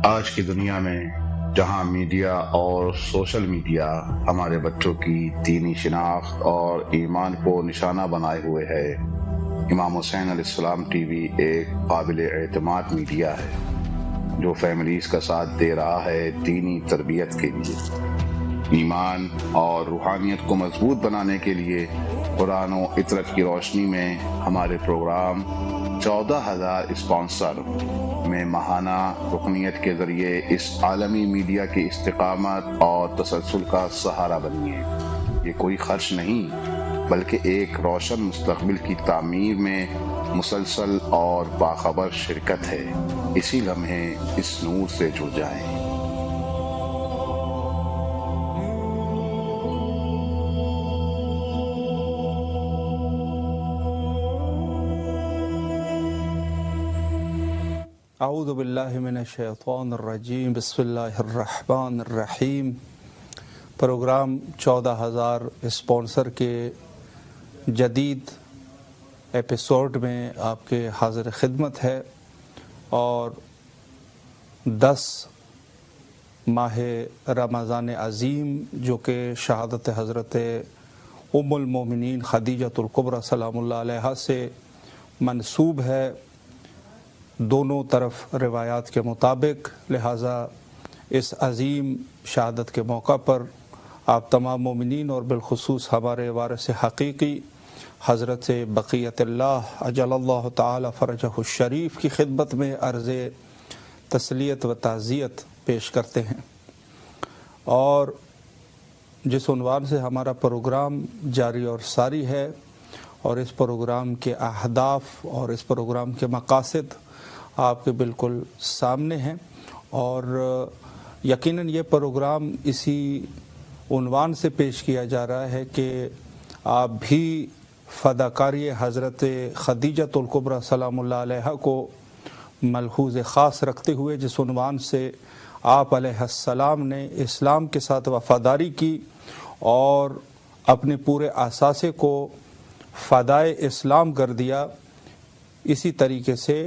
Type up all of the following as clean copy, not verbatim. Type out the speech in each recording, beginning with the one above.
آج کی دنیا میں جہاں میڈیا اور سوشل میڈیا ہمارے بچوں کی دینی شناخت اور ایمان کو نشانہ بنائے ہوئے ہے، امام حسین علیہ السلام ٹی وی ایک قابل اعتماد میڈیا ہے جو فیملیز کا ساتھ دے رہا ہے دینی تربیت کے لیے، ایمان اور روحانیت کو مضبوط بنانے کے لیے۔ قرآن و عطرت کی روشنی میں ہمارے پروگرام 14,000 اسپانسر میں ماہانہ رکنیت کے ذریعے اس عالمی میڈیا کی استقامت اور تسلسل کا سہارا بنیے۔ یہ کوئی خرچ نہیں بلکہ ایک روشن مستقبل کی تعمیر میں مسلسل اور باخبر شرکت ہے۔ اسی لمحے اس نور سے جڑ جائیں۔ اعوذ باللہ من الشیطان الرجیم، بسم اللہ الرحمن الرحیم۔ پروگرام 14,000 اسپانسر کے جدید ایپیسوڈ میں آپ کے حاضر خدمت ہے، اور 10 ماہ رمضان عظیم جو کہ شہادت حضرت ام المومنین خدیجۃ الکبریٰ سلام اللہ علیہا سے منسوب ہے، دونوں طرف روایات کے مطابق، لہٰذا اس عظیم شہادت کے موقع پر آپ تمام مومنین اور بالخصوص ہمارے وارث حقیقی حضرت بقیت اللہ عجل اللہ تعالی فرجہ الشریف کی خدمت میں عرض تسلیت و تعزیت پیش کرتے ہیں۔ اور جس عنوان سے ہمارا پروگرام جاری اور ساری ہے، اور اس پروگرام کے اہداف اور اس پروگرام کے مقاصد آپ کے بالکل سامنے ہیں، اور یقیناً یہ پروگرام اسی عنوان سے پیش کیا جا رہا ہے کہ آپ بھی فداکاری حضرت خدیجۃ الکبریٰ سلام اللہ علیہا کو ملحوظ خاص رکھتے ہوئے، جس عنوان سے آپ علیہ السلام نے اسلام کے ساتھ وفاداری کی اور اپنے پورے اثاثے کو فدائے اسلام کر دیا، اسی طریقے سے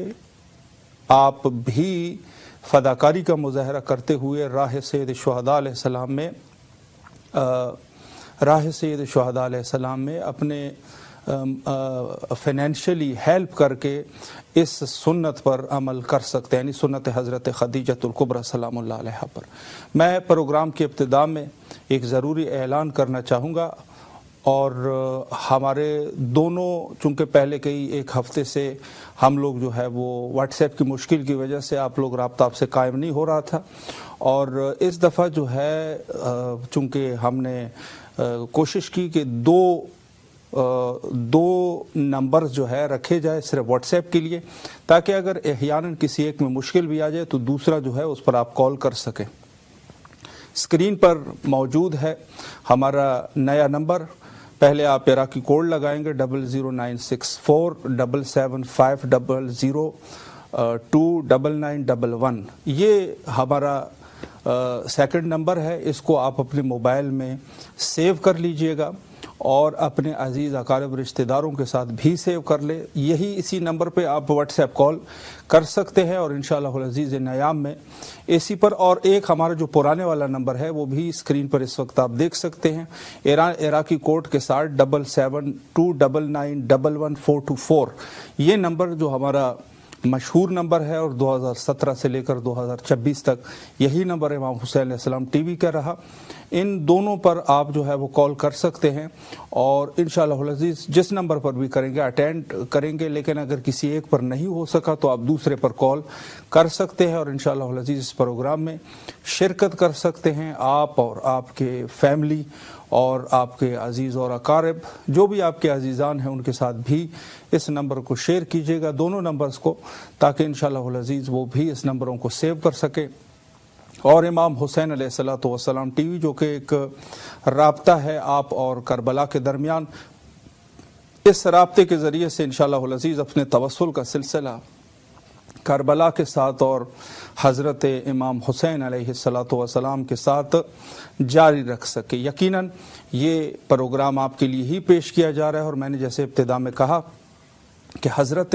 آپ بھی فداکاری کا مظاہرہ کرتے ہوئے راہ سید شہداء علیہ السلام میں اپنے فائنینشلی ہیلپ کر کے اس سنت پر عمل کر سکتے ہیں، یعنی سنت حضرت خدیجۃ الکبریٰ سلام اللہ علیہا پر۔ میں پروگرام کی ابتدا میں ایک ضروری اعلان کرنا چاہوں گا، اور ہمارے دونوں، چونکہ پہلے کئی ایک ہفتے سے ہم لوگ جو ہے وہ واٹس ایپ کی مشکل کی وجہ سے آپ لوگ رابطہ آپ سے قائم نہیں ہو رہا تھا، اور اس دفعہ جو ہے چونکہ ہم نے کوشش کی کہ دو نمبرز جو ہے رکھے جائے صرف واٹس ایپ کے لیے، تاکہ اگر احیاناً کسی ایک میں مشکل بھی آ جائے تو دوسرا جو ہے اس پر آپ کال کر سکیں۔ اسکرین پر موجود ہے ہمارا نیا نمبر، پہلے آپ عراقی کوڈ لگائیں گے 00964 77500 29911، یہ ہمارا سیکنڈ نمبر ہے، اس کو آپ اپنے موبائل میں سیو کر لیجئے گا اور اپنے عزیز اقارب رشتہ داروں کے ساتھ بھی سیو کر لیں۔ اسی نمبر پہ آپ واٹس ایپ کال کر سکتے ہیں، اور انشاءاللہ العزیز نیام میں اسی پر، اور ایک ہمارا جو پرانے والا نمبر ہے وہ بھی اسکرین پر اس وقت آپ دیکھ سکتے ہیں، عراقی کوڈ کے ساتھ 7729911424، یہ نمبر جو ہمارا مشہور نمبر ہے، اور 2017 سے لے کر 2026 تک یہی نمبر امام حسین علیہ السلام ٹی وی کا رہا۔ ان دونوں پر آپ جو ہے وہ کال کر سکتے ہیں، اور انشاءاللہ العزیز جس نمبر پر بھی کریں گے اٹینڈ کریں گے، لیکن اگر کسی ایک پر نہیں ہو سکا تو آپ دوسرے پر کال کر سکتے ہیں، اور انشاءاللہ العزیز اس پروگرام میں شرکت کر سکتے ہیں۔ آپ اور آپ کے فیملی اور آپ کے عزیز اور اقارب جو بھی آپ کے عزیزان ہیں ان کے ساتھ بھی اس نمبر کو شیئر کیجیے گا، دونوں نمبرز کو، تاکہ انشاءاللہ العزیز وہ بھی اس نمبروں کو سیو کر سکے۔ اور امام حسین علیہ السلام ٹی وی جو کہ ایک رابطہ ہے آپ اور کربلا کے درمیان، اس رابطے کے ذریعے سے انشاءاللہ العزیز اپنے توسل کا سلسلہ کربلا کے ساتھ اور حضرت امام حسین علیہ السلام کے ساتھ جاری رکھ سکے۔ یقیناً یہ پروگرام آپ کے لیے ہی پیش کیا جا رہا ہے، اور میں نے جیسے ابتدا میں کہا کہ حضرت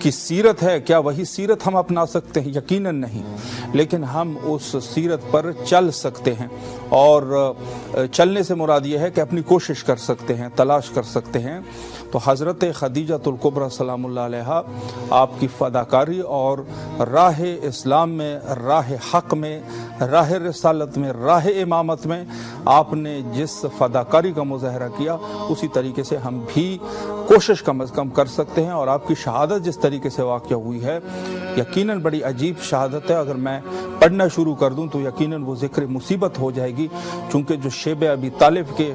کی سیرت ہے، کیا وہی سیرت ہم اپنا سکتے ہیں؟ یقیناً نہیں، لیکن ہم اس سیرت پر چل سکتے ہیں، اور چلنے سے مراد یہ ہے کہ اپنی کوشش کر سکتے ہیں، تلاش کر سکتے ہیں۔ تو حضرت خدیجۃ الکبریٰ سلام اللہ علیہا آپ کی فداکاری اور راہ اسلام میں، راہ حق میں، راہ رسالت میں، راہ امامت میں آپ نے جس فداکاری کا مظاہرہ کیا، اسی طریقے سے ہم بھی کوشش کم از کم کر سکتے ہیں۔ اور آپ کی شہادت جس طریقے سے واقع ہوئی ہے، یقیناً بڑی عجیب شہادت ہے۔ اگر میں پڑھنا شروع کر دوں تو یقیناً وہ ذکر مصیبت ہو جائے گی، چونکہ جو شیب ابی طالب کے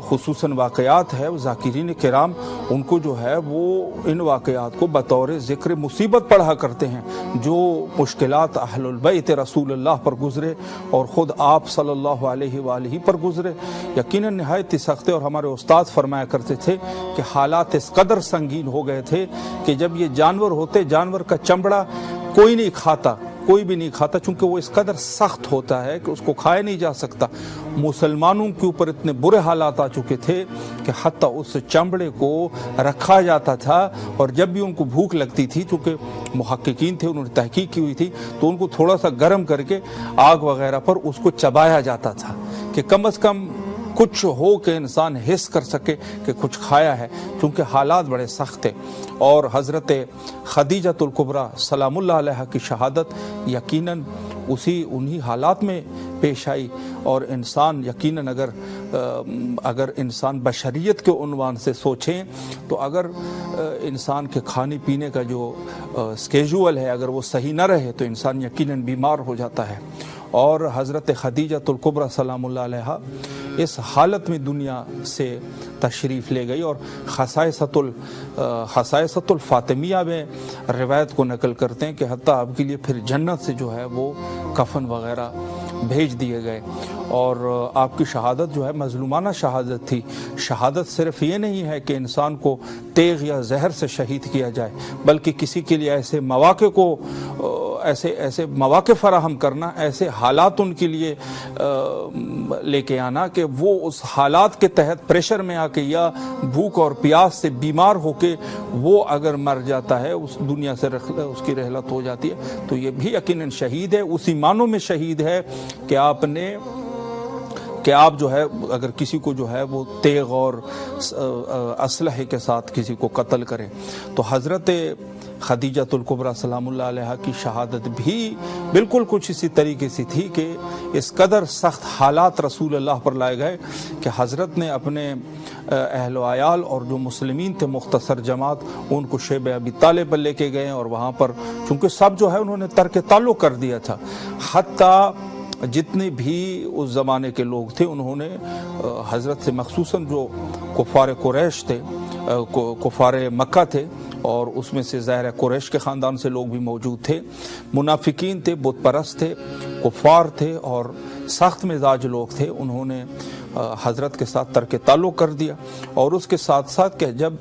خصوصاً واقعات ہے، وہ ذاکرین کرام ان کو جو ہے وہ ان واقعات کو بطور ذکر مصیبت پڑھا کرتے ہیں، جو مشکلات اہل البیت رسول اللہ پر گزرے اور خود آپ صلی اللہ علیہ وآلہ پر گزرے، یقیناً نہایت ہی سخت ہے۔ اور ہمارے استاد فرمایا کرتے تھے کہ حالات اس قدر سنگین ہو گئے تھے کہ جب یہ جانور ہوتے، جانور کا چمڑا کوئی نہیں کھاتا، کوئی بھی نہیں کھاتا، چونکہ وہ اس قدر سخت ہوتا ہے کہ اس کو کھایا نہیں جا سکتا۔ مسلمانوں کے اوپر اتنے برے حالات آ چکے تھے کہ حتیٰ اس چمڑے کو رکھا جاتا تھا، اور جب بھی ان کو بھوک لگتی تھی، چونکہ محققین تھے، انہوں نے تحقیق کی ہوئی تھی، تو ان کو تھوڑا سا گرم کر کے آگ وغیرہ پر اس کو چبایا جاتا تھا کہ کم از کم کچھ ہو کہ انسان حس کر سکے کہ کچھ کھایا ہے، چونکہ حالات بڑے سخت تھے۔ اور حضرت خدیجۃ الکبریٰ سلام اللہ علیہ کی شہادت یقیناً انہی حالات میں پیش آئی، اور انسان یقیناً اگر انسان بشریت کے عنوان سے سوچیں تو اگر انسان کے کھانے پینے کا جو اسکیجول ہے اگر وہ صحیح نہ رہے تو انسان یقیناً بیمار ہو جاتا ہے۔ اور حضرت خدیجۃ الکبریٰ سلام اللہ علیہ اس حالت میں دنیا سے تشریف لے گئی، اور خصائصۃ الفاطمیہ میں روایت کو نقل کرتے ہیں کہ حتیٰ آپ کے لیے پھر جنت سے جو ہے وہ کفن وغیرہ بھیج دیے گئے۔ اور آپ کی شہادت جو ہے مظلومانہ شہادت تھی۔ شہادت صرف یہ نہیں ہے کہ انسان کو تیغ یا زہر سے شہید کیا جائے، بلکہ کسی کے لیے ایسے مواقع فراہم کرنا، ایسے حالات ان کے لیے لے کے آنا کہ وہ اس حالات کے تحت پریشر میں آ کے یا بھوک اور پیاس سے بیمار ہو کے وہ اگر مر جاتا ہے، اس دنیا سے اس کی رحلت ہو جاتی ہے، تو یہ بھی یقیناً شہید ہے۔ اسی معنوں میں شہید ہے کہ آپ جو ہے اگر کسی کو جو ہے وہ تیغ اور اسلحے کے ساتھ کسی کو قتل کریں، تو حضرت خدیجۃ الکبریٰ سلام اللہ علیہ کی شہادت بھی بالکل کچھ اسی طریقے سے تھی کہ اس قدر سخت حالات رسول اللہ پر لائے گئے کہ حضرت نے اپنے اہل و عیال اور جو مسلمین تھے مختصر جماعت ان کو شیب ابی طالب پر لے کے گئے، اور وہاں پر چونکہ سب جو ہے انہوں نے ترک تعلق کر دیا تھا، حتیٰ جتنے بھی اس زمانے کے لوگ تھے انہوں نے حضرت سے مخصوصاً جو کفار قریش تھے، کفار مکہ تھے، اور اس میں سے ظاہر قریش کے خاندان سے لوگ بھی موجود تھے، منافقین تھے، بت پرست تھے، کفار تھے اور سخت مزاج لوگ تھے، انہوں نے حضرت کے ساتھ ترک تعلق کر دیا۔ اور اس کے ساتھ ساتھ کہ جب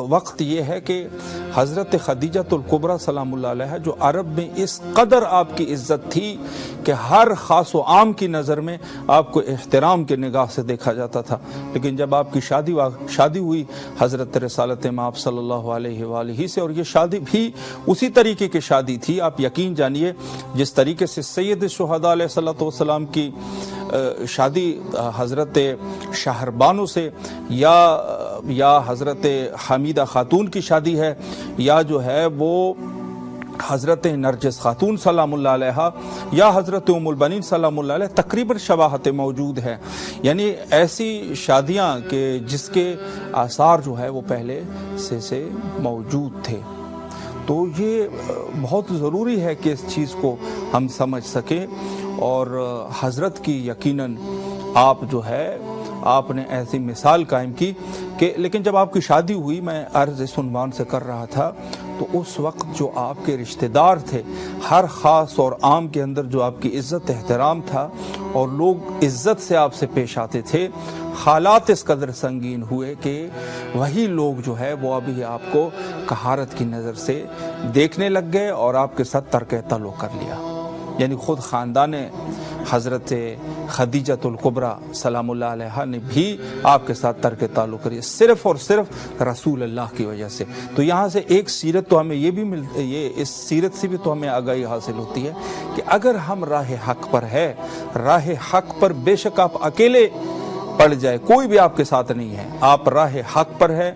وقت یہ ہے کہ حضرت خدیجۃ الکبریٰ سلام اللہ علیہ جو عرب میں اس قدر آپ کی عزت تھی کہ ہر خاص و عام کی نظر میں آپ کو احترام کے نگاہ سے دیکھا جاتا تھا، لیکن جب آپ کی شادی ہوئی حضرت رسالت مآب صلی اللہ علیہ وآلہ سے، اور یہ شادی بھی اسی طریقے کی شادی تھی، آپ یقین جانیے جس طریقے سے سید الشہداء علیہ الصلوۃ والسلام کی شادی حضرت شہربانو سے یا حضرت حمیدہ خاتون کی شادی ہے، یا جو ہے وہ حضرت نرجس خاتون سلام اللہ علیہ یا حضرت ام البنین سلام اللہ علیہ تقریباً شباہت موجود ہے، یعنی ایسی شادیاں کہ جس کے آثار جو ہے وہ پہلے سے موجود تھے۔ تو یہ بہت ضروری ہے کہ اس چیز کو ہم سمجھ سکیں، اور حضرت کی یقیناً آپ جو ہے آپ نے ایسی مثال قائم کی کہ لیکن جب آپ کی شادی ہوئی، میں عرض اس عنوان سے کر رہا تھا، تو اس وقت جو آپ کے رشتہ دار تھے، ہر خاص اور عام کے اندر جو آپ کی عزت احترام تھا اور لوگ عزت سے آپ سے پیش آتے تھے، حالات اس قدر سنگین ہوئے کہ وہی لوگ جو ہے وہ ابھی آپ کو قہارت کی نظر سے دیکھنے لگ گئے اور آپ کے ساتھ ترک تعلق کر لیا۔ یعنی خود خاندان حضرت خدیجۃ الکبریٰ سلام اللہ علیہا نے بھی آپ کے ساتھ ترک تعلق کری، صرف اور صرف رسول اللہ کی وجہ سے۔ تو یہاں سے ایک سیرت تو ہمیں یہ بھی اس سیرت سے بھی تو ہمیں آگاہی حاصل ہوتی ہے کہ اگر ہم راہ حق پر ہے، راہ حق پر بے شک آپ اکیلے پڑ جائے، کوئی بھی آپ کے ساتھ نہیں ہے، آپ راہ حق پر ہے،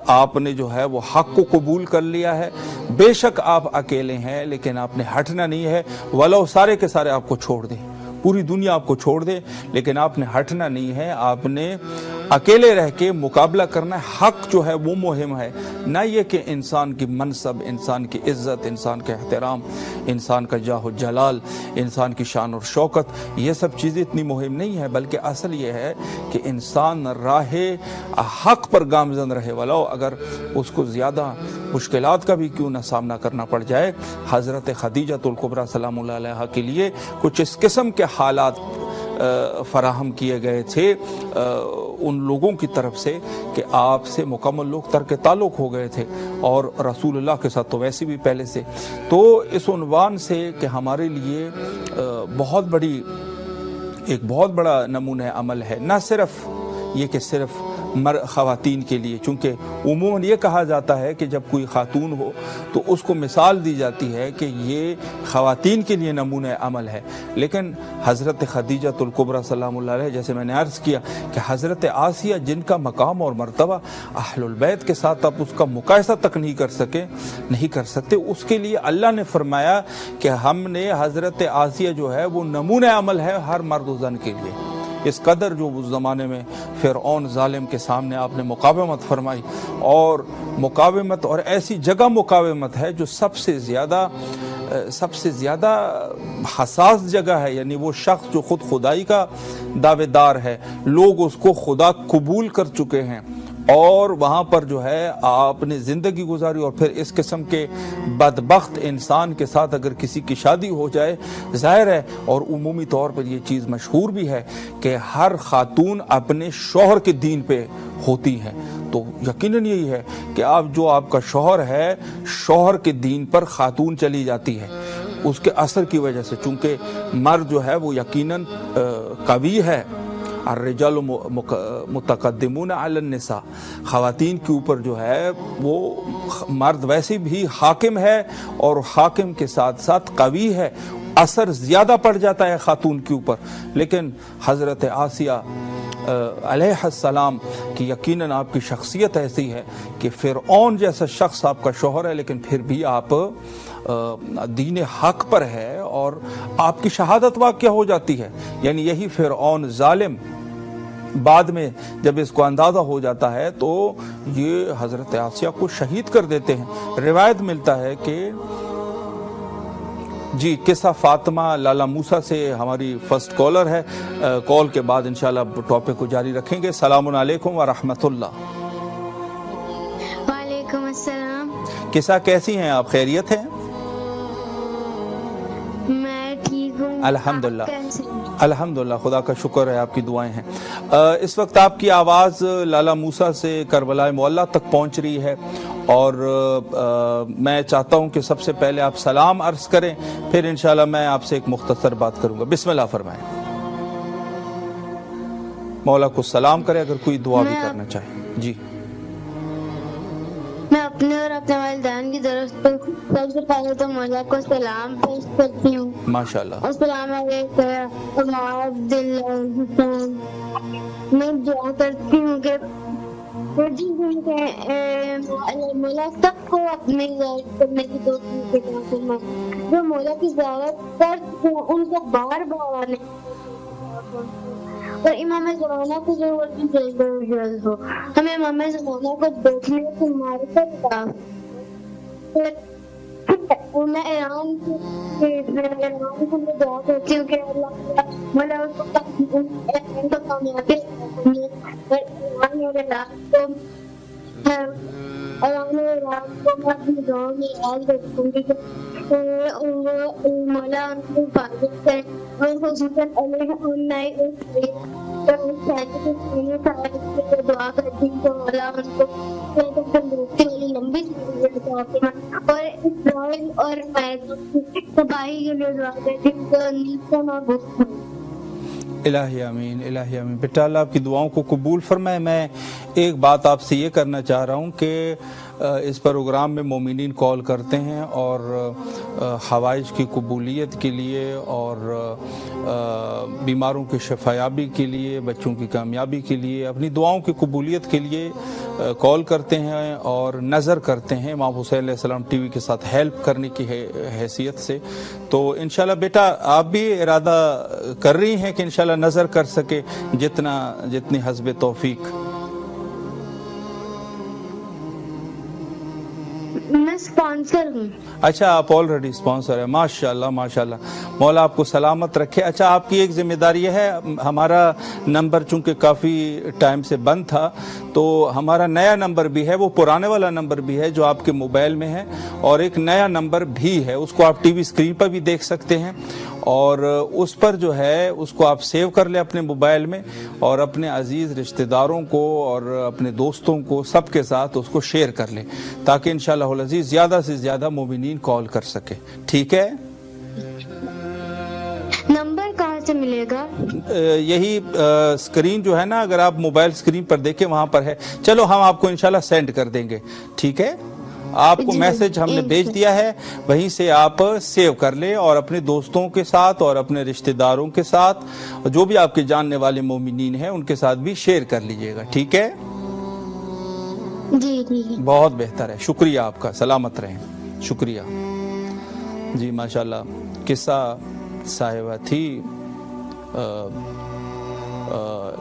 آپ نے جو ہے وہ حق کو قبول کر لیا ہے، بے شک آپ اکیلے ہیں لیکن آپ نے ہٹنا نہیں ہے، ولو سارے کے سارے آپ کو چھوڑ دیں، پوری دنیا آپ کو چھوڑ دے، لیکن آپ نے ہٹنا نہیں ہے، آپ نے اکیلے رہ کے مقابلہ کرنا ہے۔ حق جو ہے وہ مہم ہے، نہ یہ کہ انسان کی منصب، انسان کی عزت، انسان کا احترام، انسان کا جاہ و جلال، انسان کی شان اور شوکت، یہ سب چیزیں اتنی مہم نہیں ہے، بلکہ اصل یہ ہے کہ انسان راہ حق پر گامزن رہے، ولو اگر اس کو زیادہ مشکلات کا بھی کیوں نہ سامنا کرنا پڑ جائے۔ حضرت خدیجۃ الکبریٰ سلام اللہ علیہا کے لیے کچھ اس قسم کے حالات فراہم کیے گئے تھے ان لوگوں کی طرف سے کہ آپ سے مکمل لوگ ترک تعلق ہو گئے تھے، اور رسول اللہ کے ساتھ تو ویسے بھی پہلے سے۔ تو اس عنوان سے کہ ہمارے لیے ایک بہت بڑا نمونہ عمل ہے، نہ صرف یہ کہ صرف خواتین کے لیے، چونکہ عموماً یہ کہا جاتا ہے کہ جب کوئی خاتون ہو تو اس کو مثال دی جاتی ہے کہ یہ خواتین کے لیے نمونہ عمل ہے، لیکن حضرت خدیجۃ الکبریٰ سلام اللہ علیہ، جیسے میں نے عرض کیا کہ حضرت آسیہ جن کا مقام اور مرتبہ اہل البیت کے ساتھ آپ اس کا مقایسہ تک نہیں کر سکتے، اس کے لیے اللہ نے فرمایا کہ ہم نے حضرت آسیہ جو ہے وہ نمونہ عمل ہے ہر مرد و زن کے لیے۔ اس قدر جو اس زمانے میں فرعون ظالم کے سامنے آپ نے مقاومت فرمائی، اور مقاومت اور ایسی جگہ مقاومت ہے جو سب سے زیادہ حساس جگہ ہے، یعنی وہ شخص جو خود خدائی کا دعوے دار ہے، لوگ اس کو خدا قبول کر چکے ہیں، اور وہاں پر جو ہے آپ نے زندگی گزاری، اور پھر اس قسم کے بدبخت انسان کے ساتھ اگر کسی کی شادی ہو جائے، ظاہر ہے اور عمومی طور پر یہ چیز مشہور بھی ہے کہ ہر خاتون اپنے شوہر کے دین پہ ہوتی ہے، تو یقیناً یہی ہے کہ آپ کا شوہر ہے، شوہر کے دین پر خاتون چلی جاتی ہے اس کے اثر کی وجہ سے، چونکہ مرد جو ہے وہ یقیناً قوی ہے، الرجال متقدمون علی النساء، خواتین کے اوپر جو ہے وہ مرد ویسے بھی حاکم ہے، اور حاکم کے ساتھ ساتھ قوی ہے، اثر زیادہ پڑ جاتا ہے خاتون کے اوپر۔ لیکن حضرت آسیہ علیہ السلام کی یقیناً آپ کی شخصیت ایسی ہے کہ فرعون جیسا شخص آپ کا شوہر ہے، لیکن پھر بھی آپ دین حق پر ہے، اور آپ کی شہادت واقع ہو جاتی ہے، یعنی یہی فرعون ظالم بعد میں جب اس کو اندازہ ہو جاتا ہے تو یہ حضرت آسیہ کو شہید کر دیتے ہیں۔ روایت ملتا ہے کہ جی قصہ فاطمہ لالا موسیٰ سے ہماری فرسٹ کالر ہے، کال کے بعد انشاءاللہ ٹاپک کو جاری رکھیں گے۔ السلام علیکم ورحمۃ اللہ۔ وعلیکم السلام۔ قصہ کیسی ہیں آپ، خیریت ہیں؟ میں ٹھیک ہوں، الحمدللہ آپ کیسے ہیں؟ الحمدللہ، خدا کا شکر ہے، آپ کی دعائیں ہیں۔ اس وقت آپ کی آواز لالا موسیٰ سے کربلا معلیٰ تک پہنچ رہی ہے، اور میں چاہتا ہوں کہ سب سے پہلے آپ سلام عرض کریں، پھر انشاءاللہ میں آپ سے ایک مختصر بات کروں گا۔ بسم اللہ فرمائیں، مولا کو سلام کریں، اگر کوئی دعا بھی کرنا چاہیں۔ جی میں اپنے اور اپنے والدین کی طرف سے سب سے پہلے تو مولا کو سلام پیش کرتی ہوں۔ ماشاءاللہ۔ السلام علیکم عبداللہ حسین۔ میں دعا کرتی ہوں کہ مولا سب کو اپنے زیارت کرنے کی توفیق عطا فرمائے، جو مولا کی زیارت کر چکے ہیں ان کو بار بار آنے اور امام زمانہ کو ضرورت بھی جلد ہو، ہمیں امام زمانہ کو دیکھنے کی معرفت عطا۔ میں ایران کو میں دعا کرتی ہوں کہ اللہ مولا اس کو کامیابی ہے اور آنے والی رات کو میں اپنی دعاؤں میں یاد رکھوں گی کہ وہ مولا ان کو حفاظت کرے اور ان کو جتن علیہ انائی دعا کرتی ہوں کہ مولا ان کو تندرستی والی لمبی زندگی اور اسرائیل اور تباہی کے لیے دعا کرتی ہوں کہ نیچے نہ گھسیں. الہی آمین، الہی آمین. بیٹا اللہ آپ کی دعاؤں کو قبول فرمائے. میں ایک بات آپ سے یہ کرنا چاہ رہا ہوں کہ اس پروگرام میں مومنین کال کرتے ہیں اور حوائج کی قبولیت کے لیے اور بیماروں کی شفایابی کے لیے، بچوں کی کامیابی کے لیے، اپنی دعاؤں کی قبولیت کے لیے کال کرتے ہیں اور نظر کرتے ہیں امام حسین علیہ السلام ٹی وی کے ساتھ ہیلپ کرنے کی حیثیت سے. تو انشاءاللہ بیٹا آپ بھی ارادہ کر رہی ہیں کہ انشاءاللہ نظر کر سکے جتنی حسب توفیق. میں اسپانسر ہوں. اچھا آپ آلریڈی اسپانسر ہیں، ماشاءاللہ ماشاءاللہ. مولا آپ کو سلامت رکھے. اچھا آپ کی ایک ذمہ داری یہ ہے، ہمارا نمبر چونکہ کافی ٹائم سے بند تھا تو ہمارا نیا نمبر بھی ہے، وہ پرانے والا نمبر بھی ہے جو آپ کے موبائل میں ہے، اور ایک نیا نمبر بھی ہے، اس کو آپ ٹی وی اسکرین پر بھی دیکھ سکتے ہیں، اور اس پر جو ہے اس کو آپ سیو کر لیں اپنے موبائل میں اور اپنے عزیز رشتہ داروں کو اور اپنے دوستوں کو سب کے ساتھ اس کو شیئر کر لیں تاکہ انشاءاللہ العزیز زیادہ سے زیادہ مومنین کال کر سکے. ٹھیک ہے؟ نمبر کہاں سے ملے گا؟ یہی اسکرین جو ہے نا، اگر آپ موبائل اسکرین پر دیکھیں وہاں پر ہے. چلو ہم آپ کو انشاءاللہ سینڈ کر دیں گے. ٹھیک ہے؟ آپ کو میسج ہم نے بھیج دیا ہے، وہیں سے آپ سیو کر لیں اور اپنے دوستوں کے ساتھ اور اپنے رشتہ داروں کے ساتھ جو بھی آپ کے جاننے والے مومنین ہیں ان کے ساتھ بھی شیئر کر لیجئے گا. ٹھیک ہے؟ جی ٹھیک ہے. بہت بہتر ہے. شکریہ آپ کا. سلامت رہیں. شکریہ. جی ماشاءاللہ قصہ صاحبہ تھی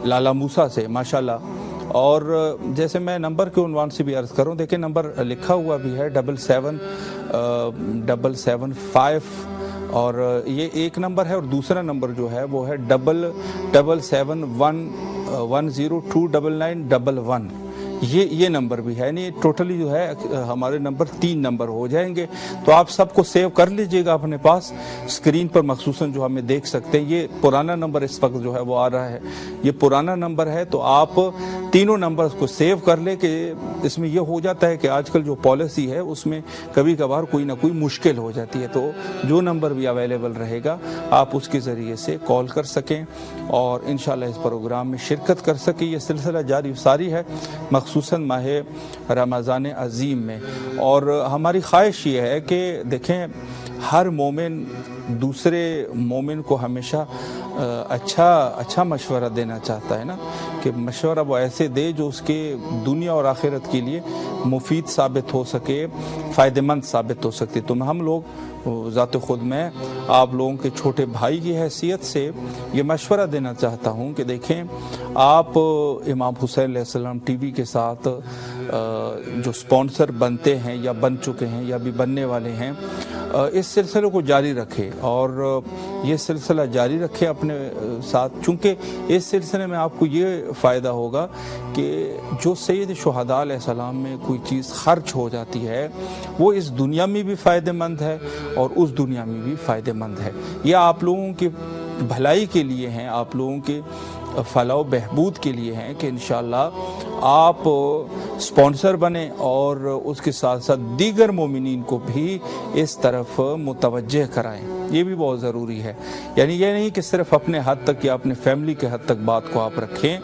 لالا موسیٰ سے ماشاءاللہ. اور جیسے میں نمبر کے عنوان سے بھی عرض کروں، دیکھیں نمبر لکھا ہوا بھی ہے 7775 اور یہ ایک نمبر ہے، اور دوسرا نمبر جو ہے وہ ہے 777110299911. یہ نمبر بھی ہے، یعنی ٹوٹلی جو ہے ہمارے نمبر 3 نمبر ہو جائیں گے. تو آپ سب کو سیو کر لیجئے گا اپنے پاس اسکرین پر مخصوصاً جو ہمیں دیکھ سکتے ہیں. یہ پرانا نمبر اس وقت جو ہے وہ آ رہا ہے، یہ پرانا نمبر ہے. تو آپ تینوں نمبرز کو سیو کر لیں کہ اس میں یہ ہو جاتا ہے کہ آج کل جو پالیسی ہے اس میں کبھی کبھار کوئی نہ کوئی مشکل ہو جاتی ہے. تو جو نمبر بھی اویلیبل رہے گا آپ اس کے ذریعے سے کال کر سکیں اور انشاءاللہ اس پروگرام میں شرکت کر سکیں. یہ سلسلہ جاری ساری ہے خصوصاً ماہ رمضان عظیم میں، اور ہماری خواہش یہ ہے کہ دیکھیں ہر مومن دوسرے مومن کو ہمیشہ اچھا مشورہ دینا چاہتا ہے نا، کہ مشورہ وہ ایسے دے جو اس کے دنیا اور آخرت کے لیے مفید ثابت ہو سکے، فائدہ مند ثابت ہو سکتے. تو ہم لوگ ذات خود میں آپ لوگوں کے چھوٹے بھائی کی حیثیت سے یہ مشورہ دینا چاہتا ہوں کہ دیکھیں آپ امام حسین علیہ السلام ٹی وی کے ساتھ جو سپانسر بنتے ہیں یا بن چکے ہیں یا بھی بننے والے ہیں، اس سلسلے کو جاری رکھے اور یہ سلسلہ جاری رکھے اپنے ساتھ، چونکہ اس سلسلے میں آپ کو یہ فائدہ ہوگا کہ جو سید شہداء علیہ السلام میں کوئی چیز خرچ ہو جاتی ہے وہ اس دنیا میں بھی فائدہ مند ہے اور اس دنیا میں بھی فائدہ مند ہے. یہ آپ لوگوں کی بھلائی کے لیے ہیں، آپ لوگوں کے فلاح و بہبود کے لیے ہیں کہ انشاءاللہ آپ سپانسر بنیں اور اس کے ساتھ ساتھ دیگر مومنین کو بھی اس طرف متوجہ کرائیں. یہ بھی بہت ضروری ہے. یعنی یہ نہیں کہ صرف اپنے حد تک یا اپنے فیملی کے حد تک بات کو آپ رکھیں،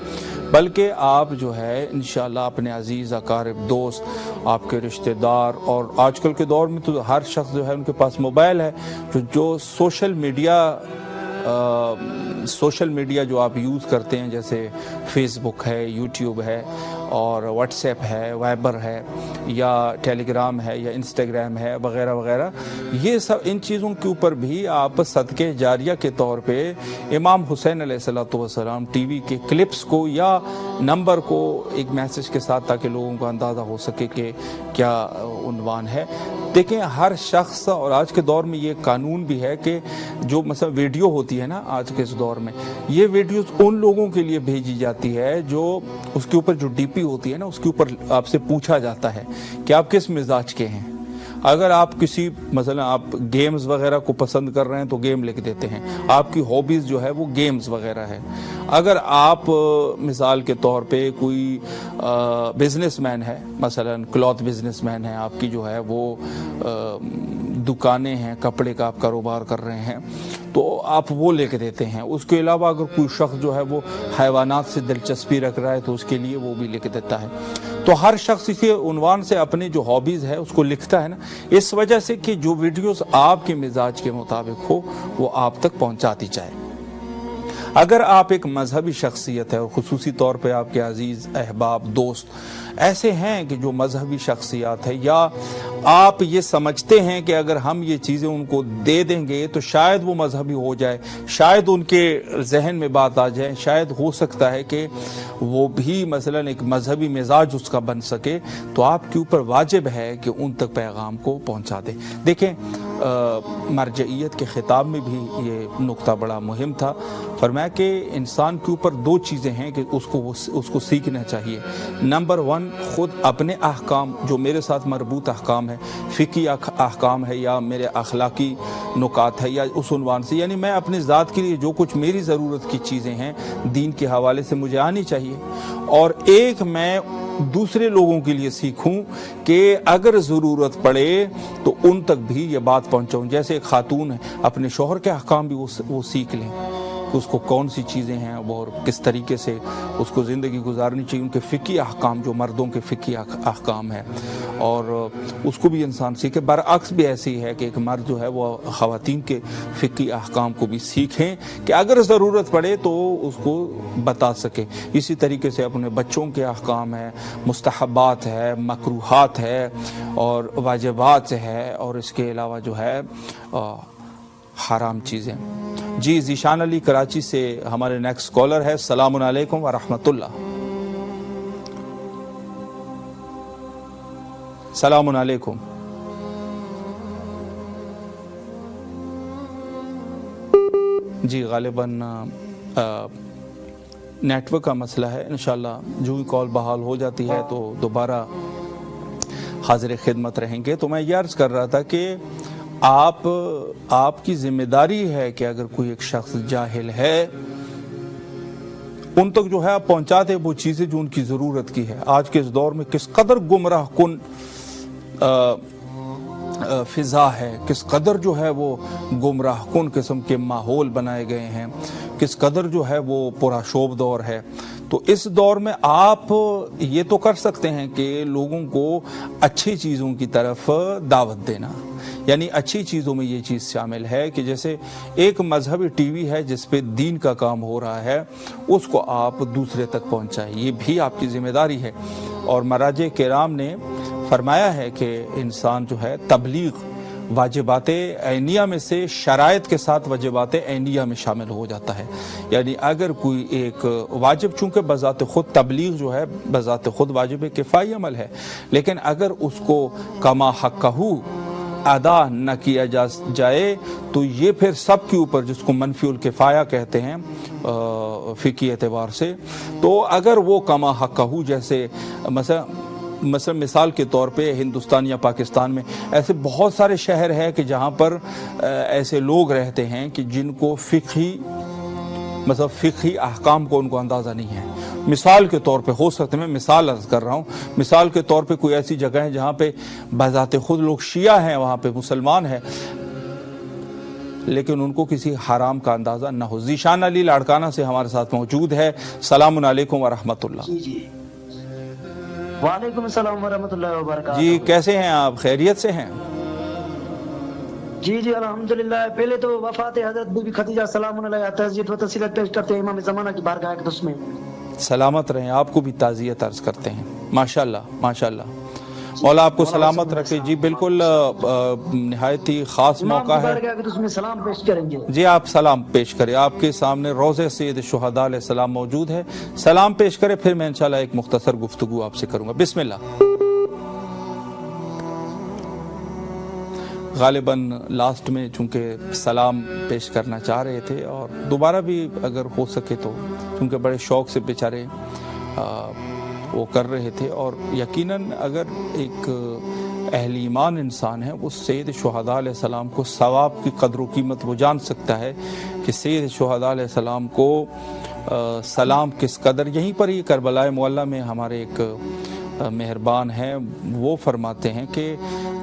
بلکہ آپ جو ہے انشاءاللہ اپنے عزیز اقارب دوست، آپ کے رشتہ دار، اور آج کل کے دور میں تو ہر شخص جو ہے ان کے پاس موبائل ہے، جو سوشل میڈیا جو آپ یوز کرتے ہیں جیسے فیس بک ہے، یوٹیوب ہے اور واٹس ایپ ہے، وائبر ہے یا ٹیلی گرام ہے یا انسٹاگرام ہے وغیرہ وغیرہ، یہ سب ان چیزوں کے اوپر بھی آپ صدقہ جاریہ کے طور پہ امام حسین علیہ السلام ٹی وی کے کلپس کو یا نمبر کو ایک میسج کے ساتھ، تاکہ لوگوں کو اندازہ ہو سکے کہ کیا عنوان ہے، دیکھیں ہر شخص، اور آج کے دور میں یہ قانون بھی ہے کہ جو مثلا ویڈیو ہوتی ہے نا آج کے اس دور میں، یہ ویڈیوز ان لوگوں کے لیے بھیجی جاتی ہے جو اس کے اوپر جو ڈی پی ہوتی ہے نا اس کے اوپر آپ سے پوچھا جاتا ہے کہ آپ کس مزاج کے ہیں۔ اگر آپ کسی مثلا آپ گیمز وغیرہ کو پسند کر رہے ہیں تو گیم لکھ دیتے ہیں، آپ کی ہابیز جو ہے وہ گیمز وغیرہ ہے۔ اگر آپ مثال کے طور پہ کوئی بزنس مین ہے، مثلا کلاتھ بزنس مین ہے، آپ کی جو ہے وہ دکانیں ہیں، کپڑے کا آپ کاروبار کر رہے ہیں تو آپ وہ لکھ دیتے ہیں۔ اس کے علاوہ اگر کوئی شخص جو ہے وہ حیوانات سے دلچسپی رکھ رہا ہے تو اس کے لیے وہ بھی لکھ دیتا ہے۔ تو ہر شخص اسی عنوان سے اپنی جو ہابیز ہے اس کو لکھتا ہے نا، اس وجہ سے کہ جو ویڈیوز آپ کے مزاج کے مطابق ہو وہ آپ تک پہنچاتی جائے۔ اگر آپ ایک مذہبی شخصیت ہے اور خصوصی طور پہ آپ کے عزیز احباب دوست ایسے ہیں کہ جو مذہبی شخصیات ہے، یا آپ یہ سمجھتے ہیں کہ اگر ہم یہ چیزیں ان کو دے دیں گے تو شاید وہ مذہبی ہو جائے، شاید ان کے ذہن میں بات آ جائے، شاید ہو سکتا ہے کہ وہ بھی مثلا ایک مذہبی مزاج اس کا بن سکے، تو آپ کے اوپر واجب ہے کہ ان تک پیغام کو پہنچا دیں۔ دیکھیں مرجعیت کے خطاب میں بھی یہ نقطہ بڑا مہم تھا، فرمایا کہ انسان کے اوپر دو چیزیں ہیں کہ اس کو سیکھنا چاہیے۔ نمبر 1 خود اپنے احکام جو میرے ساتھ مربوط احکام ہے، فقہی احکام ہے یا میرے اخلاقی نکات ہے، یا اس عنوان سے یعنی میں اپنے ذات کے لیے جو کچھ میری ضرورت کی چیزیں ہیں دین کے حوالے سے مجھے آنی چاہیے، اور ایک میں دوسرے لوگوں کے لیے سیکھوں کہ اگر ضرورت پڑے تو ان تک بھی یہ بات پہنچاؤں۔ جیسے ایک خاتون ہے، اپنے شوہر کے احکام بھی وہ سیکھ لیں کہ اس کو کون سی چیزیں ہیں اور کس طریقے سے اس کو زندگی گزارنی چاہیے، ان کے فقہی احکام جو مردوں کے فقہی احکام ہیں، اور اس کو بھی انسان سیکھے۔ برعکس بھی ایسی ہے کہ ایک مرد جو ہے وہ خواتین کے فقہی احکام کو بھی سیکھیں کہ اگر ضرورت پڑے تو اس کو بتا سکے۔ اسی طریقے سے اپنے بچوں کے احکام ہے، مستحبات ہے، مکروہات ہے اور واجبات ہے، اور اس کے علاوہ جو ہے حرام چیزیں۔ جی ذیشان علی کراچی سے ہمارے نیکسٹ کالر ہے۔ السلام علیکم ورحمۃ اللہ۔ السلام علیکم۔ جی غالباً نیٹ ورک کا مسئلہ ہے، انشاءاللہ جو ہی کال بحال ہو جاتی ہے تو دوبارہ حاضر خدمت رہیں گے۔ تو میں یہ عرض کر رہا تھا کہ آپ کی ذمہ داری ہے کہ اگر کوئی ایک شخص جاہل ہے ان تک جو ہے آپ پہنچاتے وہ چیزیں جو ان کی ضرورت کی ہے۔ آج کے اس دور میں کس قدر گمراہ کن فضا ہے، کس قدر جو ہے وہ گمراہ کن قسم کے ماحول بنائے گئے ہیں، کس قدر جو ہے وہ پرآشوب دور ہے۔ تو اس دور میں آپ یہ تو کر سکتے ہیں کہ لوگوں کو اچھی چیزوں کی طرف دعوت دینا، یعنی اچھی چیزوں میں یہ چیز شامل ہے کہ جیسے ایک مذہبی ٹی وی ہے جس پہ دین کا کام ہو رہا ہے، اس کو آپ دوسرے تک پہنچائیں، یہ بھی آپ کی ذمہ داری ہے۔ اور مراجع کرام نے فرمایا ہے کہ انسان جو ہے تبلیغ واجبات عینیہ میں سے شرائط کے ساتھ واجبات عینیہ میں شامل ہو جاتا ہے، یعنی اگر کوئی ایک واجب، چونکہ بذات خود تبلیغ جو ہے بذات خود واجب کفائی عمل ہے، لیکن اگر اس کو کما حقہ ادا نہ کیا جائے تو یہ پھر سب کے اوپر، جس کو منفی الکفایہ کہتے ہیں فقہی اعتبار سے، تو اگر وہ کما حقہ جیسے مثلا مثال کے طور پہ ہندوستان یا پاکستان میں ایسے بہت سارے شہر ہیں کہ جہاں پر ایسے لوگ رہتے ہیں کہ جن کو فقہی احکام کو ان کو اندازہ نہیں ہے۔ مثال کے طور پہ ہو سکتے، میں مثال عرض کر رہا ہوں، مثال کے طور پہ کوئی ایسی جگہ ہے جہاں پہ بذات خود لوگ شیعہ ہیں، وہاں پہ مسلمان ہیں، لیکن ان کو کسی حرام کا اندازہ نہ ہو۔ ذیشان علی لاڑکانہ سے ہمارے ساتھ موجود ہے۔ السلام علیکم ورحمۃ اللہ۔ جی وعلیکم السلام ورحمۃ اللہ وبرکاتہ۔ جی کیسے ہیں آپ؟ خیریت سے ہیں؟ جی الحمدللہ۔ پہلے تو وفات حضرت بی بی خدیجہ سلام علیہا تعزیت و تسلیت پیش کرتے ہیں امام زمانہ کی بارگاہ اقدس میں۔ سلامت رہیں، آپ کو بھی تعزیت عرض کرتے ہیں۔ ماشاءاللہ ماشاءاللہ، مولا آپ کو سلامت رکھے۔ جی بالکل نہایت ہی خاص موقع ہے۔ سلام پیش کریں گے۔ جی آپ سلام پیش کریں، آپ کے سامنے روضہ سید الشہداء علیہ السلام موجود ہے، سلام پیش کریں، پھر میں انشاءاللہ ایک مختصر گفتگو آپ سے کروں گا۔ بسم اللہ۔ غالباً لاسٹ میں چونکہ سلام پیش کرنا چاہ رہے تھے اور دوبارہ بھی اگر ہو سکے تو، چونکہ بڑے شوق سے بیچارے وہ کر رہے تھے، اور یقیناً اگر ایک اہل ایمان انسان ہے وہ سید شہداء علیہ السلام کو ثواب کی قدر و قیمت وہ جان سکتا ہے کہ سید شہداء علیہ السلام کو سلام کس قدر. یہیں پر ہی کربلائے معلیٰ میں ہمارے ایک مہربان ہیں، وہ فرماتے ہیں کہ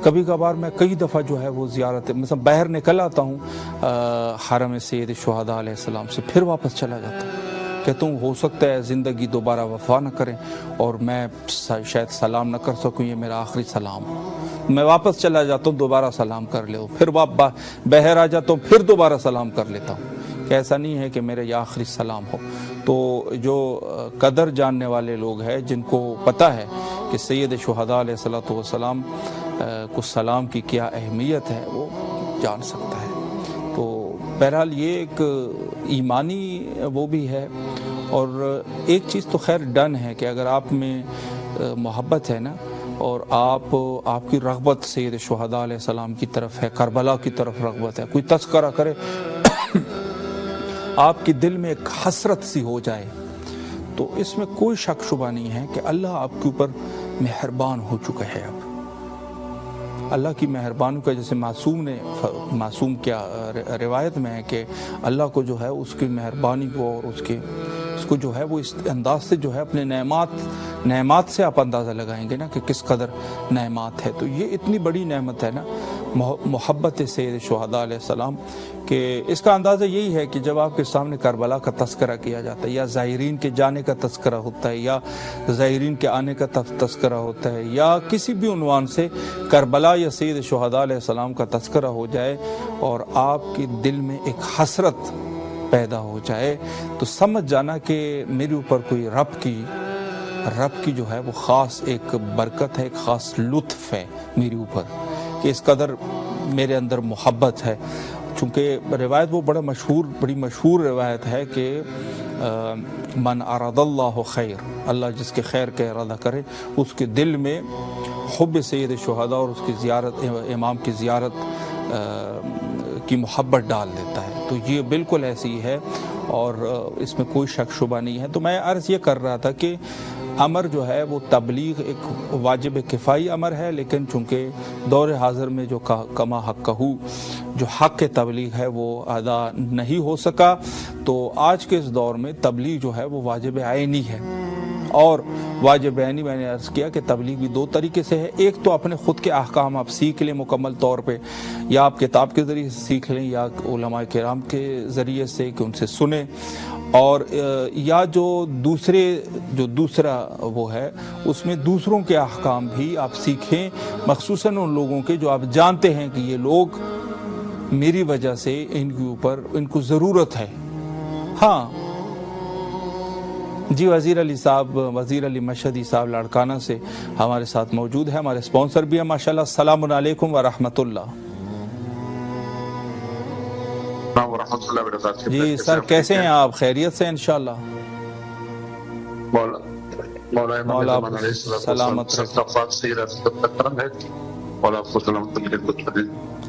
کبھی کبھار میں کئی دفعہ جو ہے وہ زیارت مثلا باہر نکل آتا ہوں حرم سید شہداء علیہ السلام سے، پھر واپس چلا جاتا ہوں. کہتا ہوں ہو سکتا ہے زندگی دوبارہ وفا نہ کریں اور میں شاید سلام نہ کر سکوں، یہ میرا آخری سلام ہو. میں واپس چلا جاتا ہوں، دوبارہ سلام کر لے، پھر باہر آ جاتا ہوں، پھر دوبارہ سلام کر لیتا ہوں، کہ ایسا نہیں ہے کہ میرا یہ آخری سلام ہو. تو جو قدر جاننے والے لوگ ہیں، جن کو پتہ ہے کہ سید شہداء علیہ الصلوۃ والسلام کو سلام کی کیا اہمیت ہے، وہ جان سکتا ہے. تو بہرحال یہ ایک ایمانی وہ بھی ہے. اور ایک چیز تو خیر ڈن ہے کہ اگر آپ میں محبت ہے نا، اور آپ کی رغبت سید شہداء علیہ السلام کی طرف ہے، کربلا کی طرف رغبت ہے، کوئی تذکرہ کرے آپ کی دل میں ایک حسرت سی ہو جائے، تو اس میں کوئی شک شبہ نہیں ہے کہ اللہ آپ کے اوپر مہربان ہو چکا ہے. اب اللہ کی مہربانی کا، جیسے معصوم کیا روایت میں ہے کہ اللہ کو جو ہے اس کی مہربانی کو اور اس کو جو ہے وہ اس انداز سے جو ہے اپنے نعمات سے آپ اندازہ لگائیں گے نا کہ کس قدر نعمات ہے. تو یہ اتنی بڑی نعمت ہے نا محبت سید شہداء علیہ السلام، کہ اس کا اندازہ یہی ہے کہ جب آپ کے سامنے کربلا کا تذکرہ کیا جاتا ہے، یا زائرین کے جانے کا تذکرہ ہوتا ہے، یا زائرین کے آنے کا تذکرہ ہوتا ہے، یا کسی بھی عنوان سے کربلا یا سید شہداء علیہ السلام کا تذکرہ ہو جائے اور آپ کے دل میں ایک حسرت پیدا ہو جائے، تو سمجھ جانا کہ میرے اوپر کوئی رب کی جو ہے وہ خاص ایک برکت ہے، ایک خاص لطف ہے میرے اوپر، کہ اس قدر میرے اندر محبت ہے. چونکہ روایت وہ بڑی مشہور روایت ہے کہ من اراد اللہ خیر، اللہ جس کے خیر کا ارادہ کرے اس کے دل میں حب سید شہداء اور اس کی زیارت، امام کی زیارت کی محبت ڈال دیتا ہے. تو یہ بالکل ایسی ہے اور اس میں کوئی شک شبہ نہیں ہے. تو میں عرض یہ کر رہا تھا کہ امر جو ہے وہ تبلیغ ایک واجب کفائی امر ہے، لیکن چونکہ دور حاضر میں جو کما حق کہو، جو حق تبلیغ ہے وہ ادا نہیں ہو سکا، تو آج کے اس دور میں تبلیغ جو ہے وہ واجب عینی ہے. اور واجب عینی میں نے عرض کیا کہ تبلیغ بھی دو طریقے سے ہے. ایک تو اپنے خود کے احکام آپ سیکھ لیں مکمل طور پہ، یا آپ کتاب کے ذریعے سے سیکھ لیں، یا علماء کرام کے ذریعے سے کہ ان سے سنیں، اور یا جو دوسرا وہ ہے اس میں دوسروں کے احکام بھی آپ سیکھیں، مخصوصاً ان لوگوں کے جو آپ جانتے ہیں کہ یہ لوگ میری وجہ سے ان کو ضرورت ہے. ہاں جی، وزیر علی مشہدی صاحب لاڑکانہ سے ہمارے ساتھ موجود ہے، ہمارے اسپانسر بھی ہیں ماشاءاللہ. السلام علیکم ورحمۃ اللہ. ورحمۃ اللہ وبرکاتہ. جی سر، کیسے ہیں آپ؟ خیریت سے انشاءاللہ؟ مولا سلامت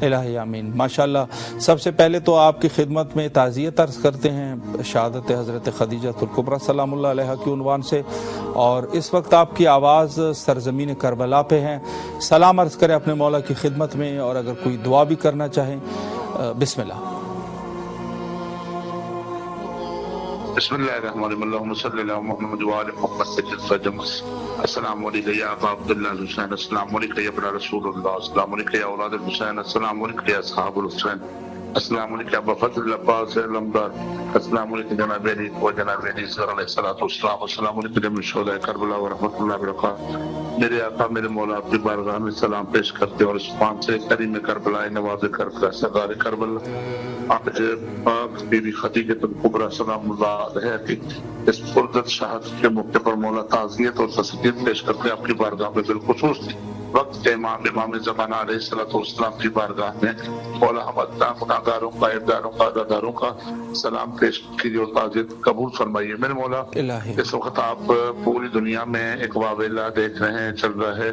الہی آمین. ماشاءاللہ. سب سے پہلے تو آپ کی خدمت میں تعزیت عرض کرتے ہیں شہادت حضرت خدیجہ الکبریٰ سلام اللہ علیہا کے عنوان سے، اور اس وقت آپ کی آواز سرزمین کربلا پہ ہے. سلام عرض کریں اپنے مولا کی خدمت میں، اور اگر کوئی دعا بھی کرنا چاہیں بسم اللہ. بسم اللہ الرحمن الرحیم. اللہم صلی علی محمد وآل محمد سجد فجم. السلام علیکم یا ابا عبداللہ الحسین، السلام علیکم یا ابن رسول اللہ، السلام علیکم یا اولاد الحسین، السلام علیکم یا اصحاب الحسین، السلام علیکم ابا فضل عباس علمدار، السلام علیکم جناب علی و جناب علی صلی اللہ علیہ وسلم، السلام علیکم جميع شہداء کربلا ورحمۃ اللہ وبرکاتہ. میرے آقا میرے مولا آپ کی بارگاہ میں سلام پیش کرتے اور اس پان سے کریم کربلا نواز کربلا سردار کربلا آپ پاک بی بی خدیجہ الکبریٰ سلام اللہ علیہا کی اس پرزت شہادت کے موقع پر مولا تعزیت اور تسلیت پیش کرتے آپ کی بارگاہ میں بالخصوص وقت امام زمانہ علیہ الصلوۃ والسلام کی بارگاہ میں مولا ہم گناہگاروں کا، عہدیداروں کا، اداداروں کا سلام پیش کیجیے اور تعزیت قبول فرمائیے. میرے مولا اس وقت آپ پوری دنیا میں ایک واویلا دیکھ رہے ہیں، چل رہا ہے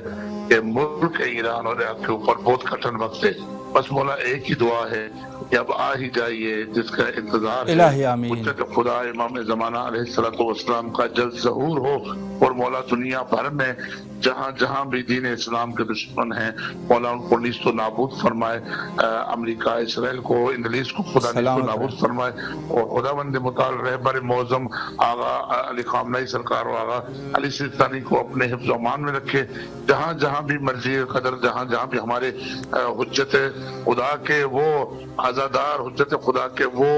کہ ملک ایران اور عراق کے اوپر بہت کٹھن وقت ہے. بس مولا ایک ہی دعا ہے کہ اب آ ہی جائیے جس کا انتظار ہے، الہی آمین۔ حجت خدا امام زمانہ علیہ الصلوۃ والسلام کا جلد ظہور ہو، اور مولا دنیا بھر میں جہاں جہاں بھی دین اسلام کے دشمن ہیں مولا ان کو نیست و نابود فرمائے، امریکہ اسرائیل کو انگلش کو خدا نیست و نابود فرمائے، اور خدا بند مطال رہبر معظم آغا علی خامنہئی سرکار و آغا علی سیستانی کو اپنے حفظ و امان میں رکھے، جہاں جہاں بھی مرضی قدر، جہاں جہاں بھی ہمارے حجت خدا کے وہ عزادار، حجت خدا کے وہ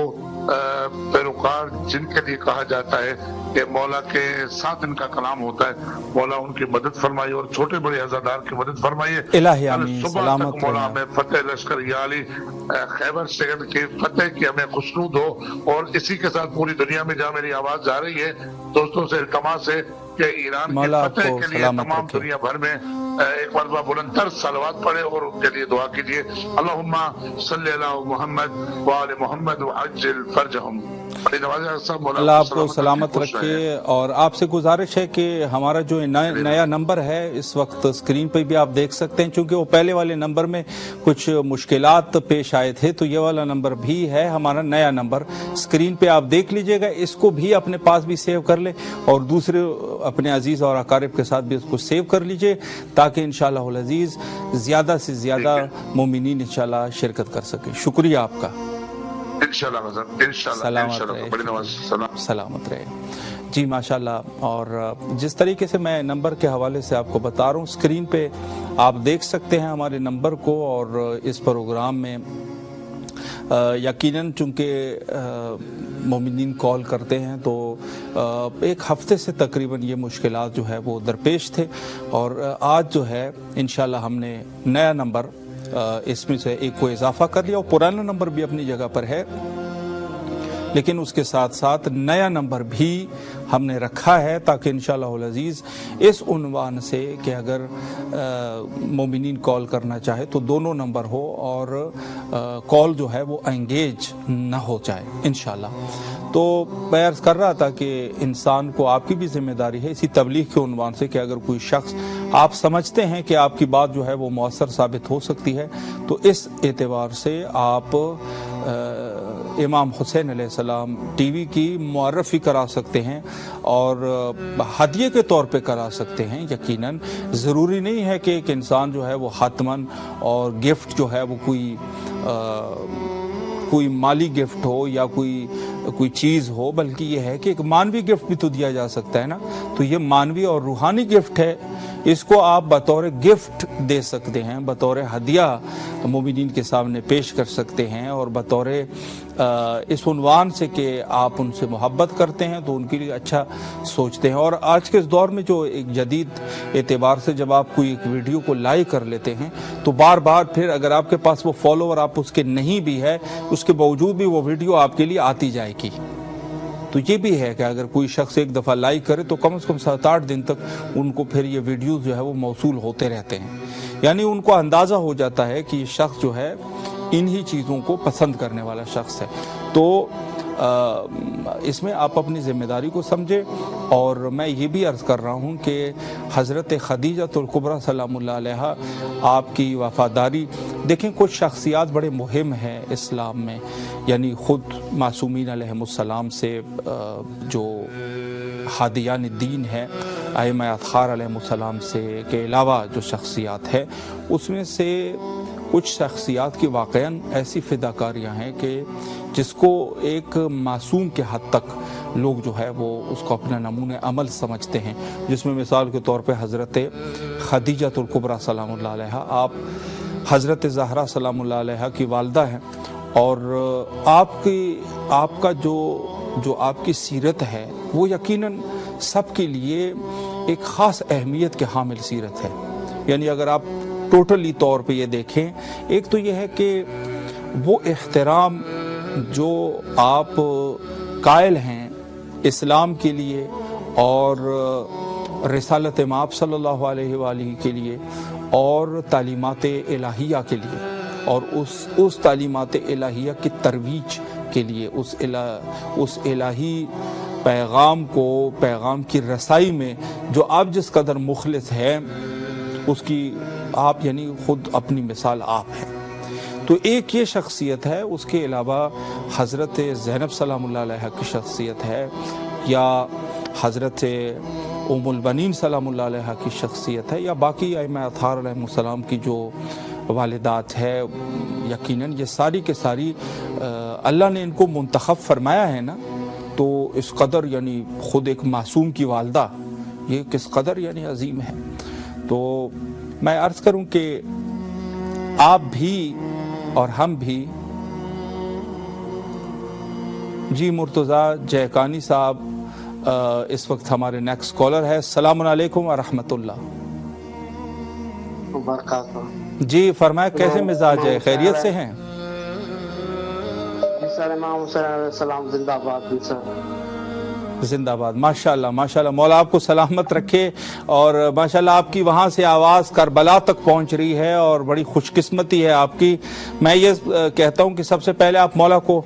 پیروکار جن کے لیے کہا جاتا ہے کہ مولا کے ساتھ ان کا کلام ہوتا ہے، مولا ان کی مدد فرمائیے اور چھوٹے بڑے عزادار کی مدد فرمائیے۔ الہی آمین۔ صبح سلامت تک مولا رہنا۔ ہمیں فتح لشکر یا علی خیبر سیکرڈ کی فتح کی ہمیں خوشنود ہو، اور اسی کے ساتھ پوری دنیا میں جہاں میری آواز جا رہی ہے دوستوں سے التماس ہے کہ ایران کی مولا آپ فتح کو کے لیے سلامت تمام رکھے۔ دنیا بھر میں ایک مرتبہ بلندتر صلوات پڑھے اور ان کے لیے دعا کیجیے۔ اللہم صلی علی محمد وآل محمد وعجل فرجہم۔ اللہ آپ کو سلامت رکھے، اور آپ سے گزارش ہے کہ ہمارا جو نیا نمبر ہے اس وقت اسکرین پہ بھی آپ دیکھ سکتے ہیں، چونکہ وہ پہلے والے نمبر میں کچھ مشکلات پیش آئے تھے، تو یہ والا نمبر بھی ہے ہمارا نیا نمبر، اسکرین پہ آپ دیکھ لیجئے گا، اس کو بھی اپنے پاس بھی سیو کر لیں اور دوسرے اپنے عزیز اور اقارب کے ساتھ بھی اس کو سیو کر لیجئے، تاکہ انشاءاللہ العزیز زیادہ سے زیادہ مومنین انشاءاللہ شرکت کر سکے۔ شکریہ آپ کا، سلامت رہے جی، ماشاءاللہ۔ اور جس طریقے سے میں نمبر کے حوالے سے آپ کو بتا رہا ہوں، اسکرین پہ آپ دیکھ سکتے ہیں ہمارے نمبر کو، اور اس پروگرام میں یقیناً چونکہ مومنین کال کرتے ہیں تو ایک ہفتے سے تقریباً یہ مشکلات جو ہے وہ درپیش تھے، اور آج جو ہے انشاءاللہ ہم نے نیا نمبر اس میں سے ایک کو اضافہ کر لیا، اور پرانا نمبر بھی اپنی جگہ پر ہے، لیکن اس کے ساتھ ساتھ نیا نمبر بھی ہم نے رکھا ہے، تاکہ انشاءاللہ العزیز اس عنوان سے کہ اگر مومنین کال کرنا چاہے تو دونوں نمبر ہو، اور کال جو ہے وہ انگیج نہ ہو جائے انشاءاللہ۔ تو میں عرض کر رہا تھا کہ انسان کو آپ کی بھی ذمہ داری ہے اسی تبلیغ کے عنوان سے کہ اگر کوئی شخص آپ سمجھتے ہیں کہ آپ کی بات جو ہے وہ مؤثر ثابت ہو سکتی ہے، تو اس اعتبار سے آپ امام حسین علیہ السلام ٹی وی کی معرفی کرا سکتے ہیں، اور ہدیے کے طور پہ کرا سکتے ہیں۔ یقیناً ضروری نہیں ہے کہ ایک انسان جو ہے وہ حتماً اور گفٹ جو ہے وہ کوئی مالی گفٹ ہو یا کوئی چیز ہو، بلکہ یہ ہے کہ ایک مانوی گفٹ بھی تو دیا جا سکتا ہے نا، تو یہ مانوی اور روحانی گفٹ ہے، اس کو آپ بطور گفٹ دے سکتے ہیں، بطور ہدیہ مومنین کے سامنے پیش کر سکتے ہیں، اور بطور اس عنوان سے کہ آپ ان سے محبت کرتے ہیں تو ان کے لیے اچھا سوچتے ہیں۔ اور آج کے اس دور میں جو ایک جدید اعتبار سے جب آپ کوئی ایک ویڈیو کو لائک کر لیتے ہیں تو بار بار پھر اگر آپ کے پاس وہ فالوور آپ اس کے نہیں بھی ہے، اس کے باوجود بھی وہ ویڈیو آپ کے لیے آتی جائے گی۔ تو یہ بھی ہے کہ اگر کوئی شخص ایک دفعہ لائک کرے تو کم از کم 7-8 دن تک ان کو پھر یہ ویڈیوز جو ہے وہ موصول ہوتے رہتے ہیں، یعنی ان کو اندازہ ہو جاتا ہے کہ یہ شخص جو ہے انہی چیزوں کو پسند کرنے والا شخص ہے۔ تو اس میں آپ اپنی ذمہ داری کو سمجھیں، اور میں یہ بھی عرض کر رہا ہوں کہ حضرت خدیجہ الکبریٰ سلام اللہ علیہا آپ کی وفاداری دیکھیں، کچھ شخصیات بڑے مہم ہیں اسلام میں، یعنی خود معصومین علیہم السلام سے جو ہادیان الدین ہے، ائمہ اطہار علیہم السلام سے کے علاوہ جو شخصیات ہے، اس میں سے کچھ شخصیات کی واقعاً ایسی فداکاریاں ہیں کہ جس کو ایک معصوم کے حد تک لوگ جو ہے وہ اس کو اپنا نمونہ عمل سمجھتے ہیں، جس میں مثال کے طور پہ حضرت خدیجہ الکبریٰ سلام اللہ علیہا، آپ حضرت زہرا سلام اللہ علیہا کی والدہ ہیں، اور آپ کا جو آپ کی سیرت ہے وہ یقیناً سب کے لیے ایک خاص اہمیت کے حامل سیرت ہے۔ یعنی اگر آپ ٹوٹلی طور پہ یہ دیکھیں، ایک تو یہ ہے کہ وہ احترام جو آپ قائل ہیں اسلام کے لیے اور رسالت مآب صلی اللہ علیہ وآلہ کے لیے اور تعلیمات الہیہ کے لیے، اور اس تعلیمات الہیہ کی ترویج کے لیے، اس الہی پیغام کی رسائی میں جو آپ جس قدر مخلص ہیں، اس کی آپ یعنی خود اپنی مثال آپ ہیں۔ تو ایک یہ شخصیت ہے، اس کے علاوہ حضرت زینب سلام اللہ علیہ کی شخصیت ہے، یا حضرت ام البنین سلام اللہ علیہ کی شخصیت ہے، یا باقی ائمہ اطہار علیہ السلام کی جو والدات ہے، یقیناً یہ ساری کے ساری اللہ نے ان کو منتخب فرمایا ہے نا، تو اس قدر یعنی خود ایک معصوم کی والدہ یہ کس قدر یعنی عظیم ہے۔ تو میں عرض کروں کہ آپ بھی اور ہم بھی، جی مرتضیٰ جیکانی صاحب اس وقت ہمارے نیکسٹ کالر ہے۔ السلام علیکم ورحمۃ اللہ وبرکاتہ۔ جی فرمائے، کیسے مزاج ہے؟ خیریت سے ہیں؟ سر امام حسین علیہ السلام زندہ باد سر۔ زندہ باد، ماشاءاللہ ماشاءاللہ، مولا آپ کو سلامت رکھے، اور ماشاءاللہ آپ کی وہاں سے آواز کربلا تک پہنچ رہی ہے، اور بڑی خوش قسمتی ہے آپ کی۔ میں یہ کہتا ہوں کہ سب سے پہلے آپ مولا کو،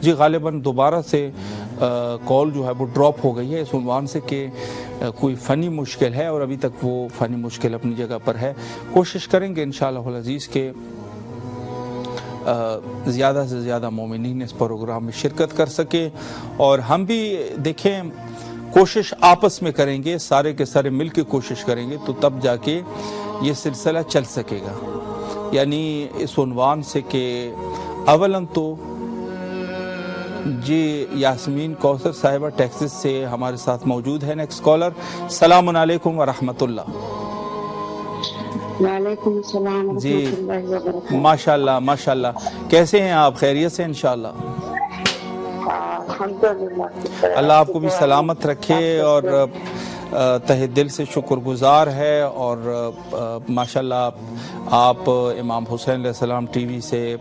جی غالباً دوبارہ سے کال جو ہے وہ ڈراپ ہو گئی ہے اس عنوان سے کہ کوئی فنی مشکل ہے، اور ابھی تک وہ فنی مشکل اپنی جگہ پر ہے۔ کوشش کریں گے انشاءاللہ العزیز کہ زیادہ سے زیادہ مومنین اس پروگرام میں شرکت کر سکے، اور ہم بھی دیکھیں کوشش آپس میں کریں گے، سارے کے سارے مل کے کوشش کریں گے، تو تب جا کے یہ سلسلہ چل سکے گا۔ یعنی اس عنوان سے کہ اولاً تو جی یاسمین کوثر صاحبہ ٹیکسس سے ہمارے ساتھ موجود ہے۔ نیکسٹ کالر، السلام علیکم ورحمۃ اللہ۔ وعلیکم السلام جی ورحمۃ اللہ وبرکاتہ۔ ماشاءاللہ ماشاءاللہ، کیسے ہیں آپ؟ خیریت سے انشاءاللہ؟ الحمدللہ، اللہ آپ کو بھی سلامت رکھے، اور تہ دل سے شکر گزار ہے، اور ماشاءاللہ آپ امام حسین علیہ السلام ٹی وی سے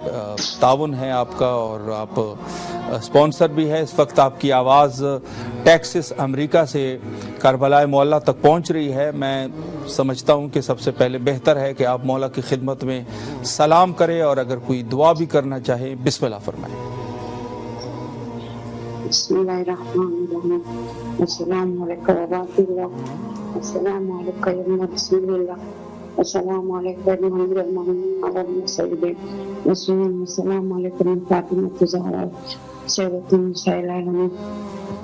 تعاون ہے آپ کا، اور آپ اسپانسر بھی ہے۔ اس وقت آپ کی آواز ٹیکسس امریکہ سے کربلا معلّہ تک پہنچ رہی ہے۔ میں سمجھتا ہوں کہ سب سے پہلے بہتر ہے کہ آپ مولا کی خدمت میں سلام کریں، اور اگر کوئی دعا بھی کرنا چاہیں بسم اللہ فرمائیں۔ بسم اللہ الرحمن الرحیم، السلام علیکم ورحمۃ اللہ، السلام علیکم یا رسول اللہ، السلام علیکم محمد المؤمنین علی سیدنا رسول اللہ، السلام علیکم فاطمہ الزہرا سیدۃ النساء العالمین،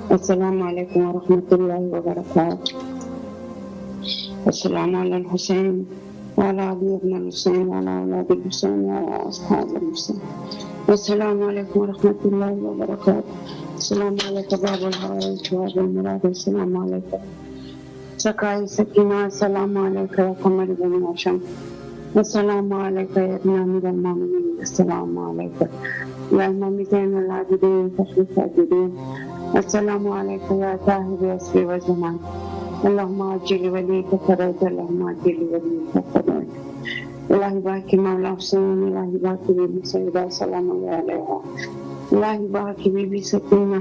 السلام علیکم ورحمۃ اللہ وبرکاتہ، السلام علی الحسین وعلی علی ابن الحسین وعلی اولاد الحسین وعلی اصحاب الحسین، السلام علیکم ورحمۃ اللہ وبرکاتہ، السلام علیکم باب الحوائج باب المراد، السلام علیکم سقائی سکینہ، السلام علیکم قمر بن ہاشم، السلام علیکم ابن امیر المومنین، السلام علیکم یا امام زین العابدین فخر الساجدین، السلام علیکم یا صاحب عصر و زمان، اللہم عجل ولیک فرج، اللہم عجل ولیک فرج، الہی باقی مولا حسین، الہی باقی بی بی سیدہ سلام اللہ علیہ، الہی باقی بی بی سکینہ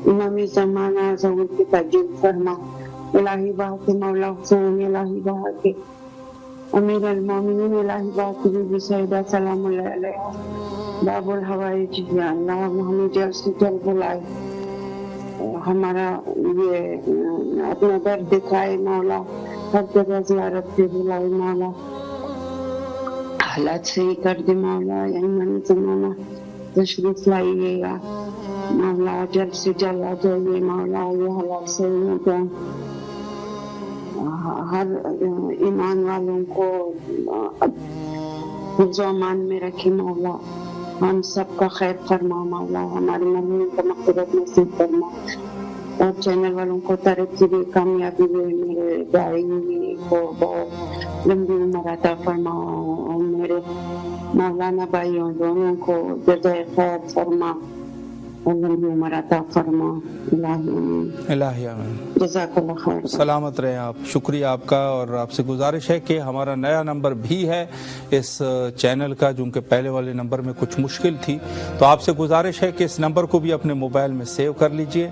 امام زمانہ ظہور کی تجیب فرما، الہی باقی مولا حسین، الہی باقی امیر المومنین، الہی باقی بی بی سیدہ سلام اللہ علیہ، باب الحوائج، یا اللہ ہمیں جلد سے جلد بلائے، ہمارا یہ اپنا درد دکھائے مولا، ہر جگہ زیارت پہ بلائے مولا، حالات صحیح کر دے مولا، یا امام زمانہ تشریف لائیے گا مولا، جلد سے جلد آ جائیے مولا، یہ حالات صحیح ہو جائیں، ہر ایمان والوں کو حفظ و امان میں رکھے مولا، ہم سب کا خیر فرما مولا، ہمارے مرحوم کا مغفرت نصیب فرما، اور چینل والوں کو ترقی دے، کامیابی دے، میرے داعی کو بہت لمبی عمر عطا فرما، اور میرے مولانا بھائیوں دونوں کو جزائے خیر فرما، اور لمبی عمر عطا فرما، الہی آمین۔ جزاک اللہ خیر۔ سلامت رہیں آپ، شکریہ آپ کا، اور آپ سے گزارش ہے کہ ہمارا نیا نمبر بھی ہے اس چینل کا، جو کہ پہلے والے نمبر میں کچھ مشکل تھی، تو آپ سے گزارش ہے کہ اس نمبر کو بھی اپنے موبائل میں سیو کر لیجئے،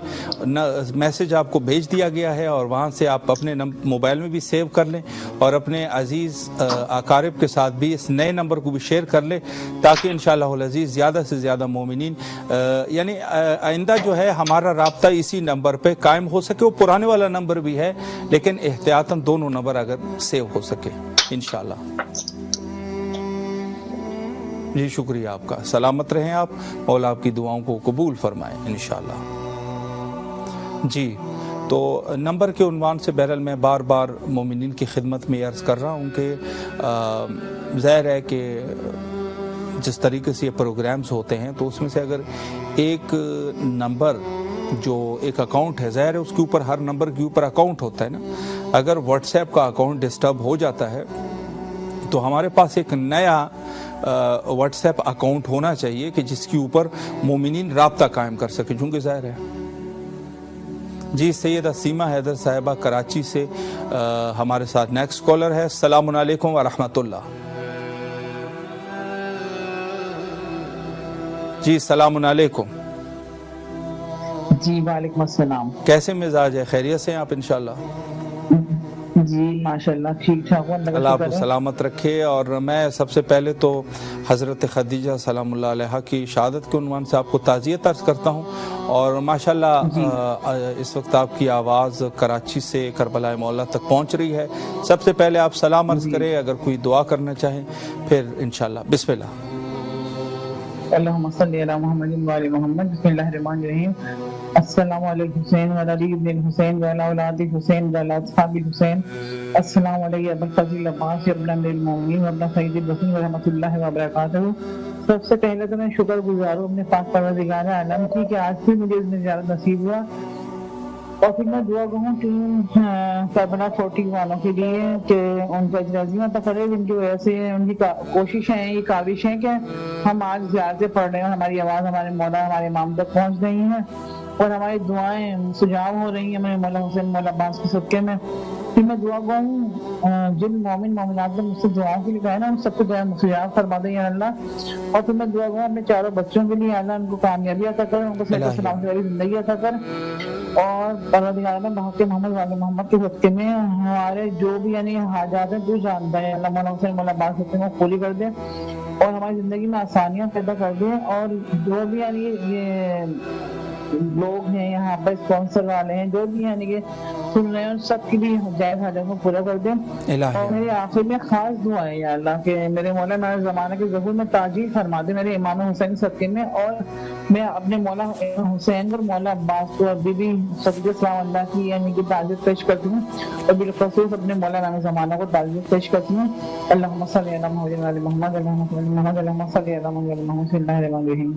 میسج آپ کو بھیج دیا گیا ہے، اور وہاں سے آپ اپنے موبائل میں بھی سیو کر لیں، اور اپنے عزیز اقارب کے ساتھ بھی اس نئے نمبر کو بھی شیئر کر لیں، تاکہ انشاءاللہ العزیز زیادہ سے زیادہ مومنین، یعنی آئندہ جو ہے ہمارا رابطہ اسی نمبر پہ قائم ہو سکے۔ وہ پرانے والا نمبر بھی ہے، لیکن احتیاطاً دونوں نمبر اگر سیو ہو سکے انشاءاللہ۔ جی شکریہ آپ کا, سلامت رہیں آپ, مولا آپ کی دعاؤں کو قبول فرمائیں انشاءاللہ. جی تو نمبر کے عنوان سے بہرحال میں بار بار مومنین کی خدمت میں عرض کر رہا ہوں کہ ظاہر ہے کہ جس طریقے سے یہ پروگرامز ہوتے ہیں تو اس میں سے اگر ایک نمبر جو ایک اکاؤنٹ ہے, ظاہر ہے اس کے اوپر ہر نمبر کے اوپر اکاؤنٹ ہوتا ہے نا, اگر واٹس ایپ کا اکاؤنٹ ڈسٹرب ہو جاتا ہے تو ہمارے پاس ایک نیا واٹس ایپ اکاؤنٹ ہونا چاہیے کہ جس کے اوپر مومنین رابطہ قائم کر سکے, چونکہ ظاہر ہے. جی سیدہ سیما حیدر صاحبہ کراچی سے ہمارے ساتھ نیکسٹ کالر ہے. السلام علیکم ورحمۃ اللہ. جی السلام علیکم. جی وعلیکم السلام. کیسے مزاج ہے, خیریت سے ہیں آپ انشاءاللہ؟ جی ماشاءاللہ ٹھیک ٹھاک ہوں, اللہ آپ کو سلامت رکھے. اور میں سب سے پہلے تو حضرت خدیجہ سلام اللہ علیہا کی شہادت کے عنوان سے آپ کو تعزیت عرض کرتا ہوں. اور ماشاءاللہ اس وقت آپ کی آواز کراچی سے کربلا مولا تک پہنچ رہی ہے. سب سے پہلے آپ سلام عرض کریں, اگر کوئی دعا کرنا چاہیں پھر انشاءاللہ. بسم اللہ. اللہم صلی علی محمد وعلی محمد. بسم اللہ الرحمن الرحیم. السلام علیکم حسین و علی ابن حسین و علی اولاد حسین و علی اصحاب حسین. السلام علیکم ابو الفضل عباس ابن امیر المومنین و ابن سید الرسول و رحمۃ اللہ وبرکاتہ. سب سے پہلے تو میں شکر گزار ہوں اپنے پاک پروردگار عالم کی کہ آج بھی مجھے اس زیارت نصیب ہوا. اور پھر میں دعا کروں کہ کربلا 40 والوں کے لیے کہ ان کو اجرازیوں تک کرے جن کی وجہ سے ان کی کوششیں ہیں, یہ کاوش ہیں کہ ہم آج زیارتیں پڑھ رہے ہیں, ہماری آواز ہمارے مولا ہمارے امام تک پہنچ رہی ہیں اور ہماری دعائیں مستجاب ہو رہی ہیں ہمارے مولا حسین مولا عباس کے صدقے میں. پھر میں دعا کروں جن مومن مومنات نے مجھ سے دعا کے لیے کہا ہے نا, ان سب کو دعا مستجاب فرما دیں یا اللہ. اور پھر میں دعا کروں اپنے چاروں بچوں کے لیے, اللہ ان کو کامیابی عطا کر, ان کو صحت و سلامتی والی زندگی عطا کر. اور پروردگار نے بحق محمد والے محمد کے صدقے میں ہمارے جو بھی یعنی حاجات ہیں تو جانتا ہے, اللہ مولا حسین مولا عباس کے صدقے میں پوری کر دے اور ہماری زندگی میں آسانیاں پیدا کر دے. اور جو بھی یعنی یہ لوگ ہیں یہاں پر اسپانسر والے ہیں جو بھی یعنی کہ سن رہے ہیں, سب کی بھی جائز حاجت کو پورا کر دیں. اور میری آخر میں خاص دعا ہے یا اللہ کہ میرے مولا میرے زمانے کے ظہور میں تاجیل فرما دے میرے امام حسین صدقے میں. اور میں اپنے مولا حسین اور مولا عباس کو بی بی صدیقہ سلام اللہ کی یعنی کہ تعزیت پیش کرتی ہوں اور بالخصوص اپنے مولا امام زمانہ کو تعزیت پیش کرتی ہوں. اللہم صلی علی محمد وعلی محمد. اللہم صلی علی محمد. اللہم صلی علی محمد وعلی محمد. بسم اللہ الرحمن الرحیم.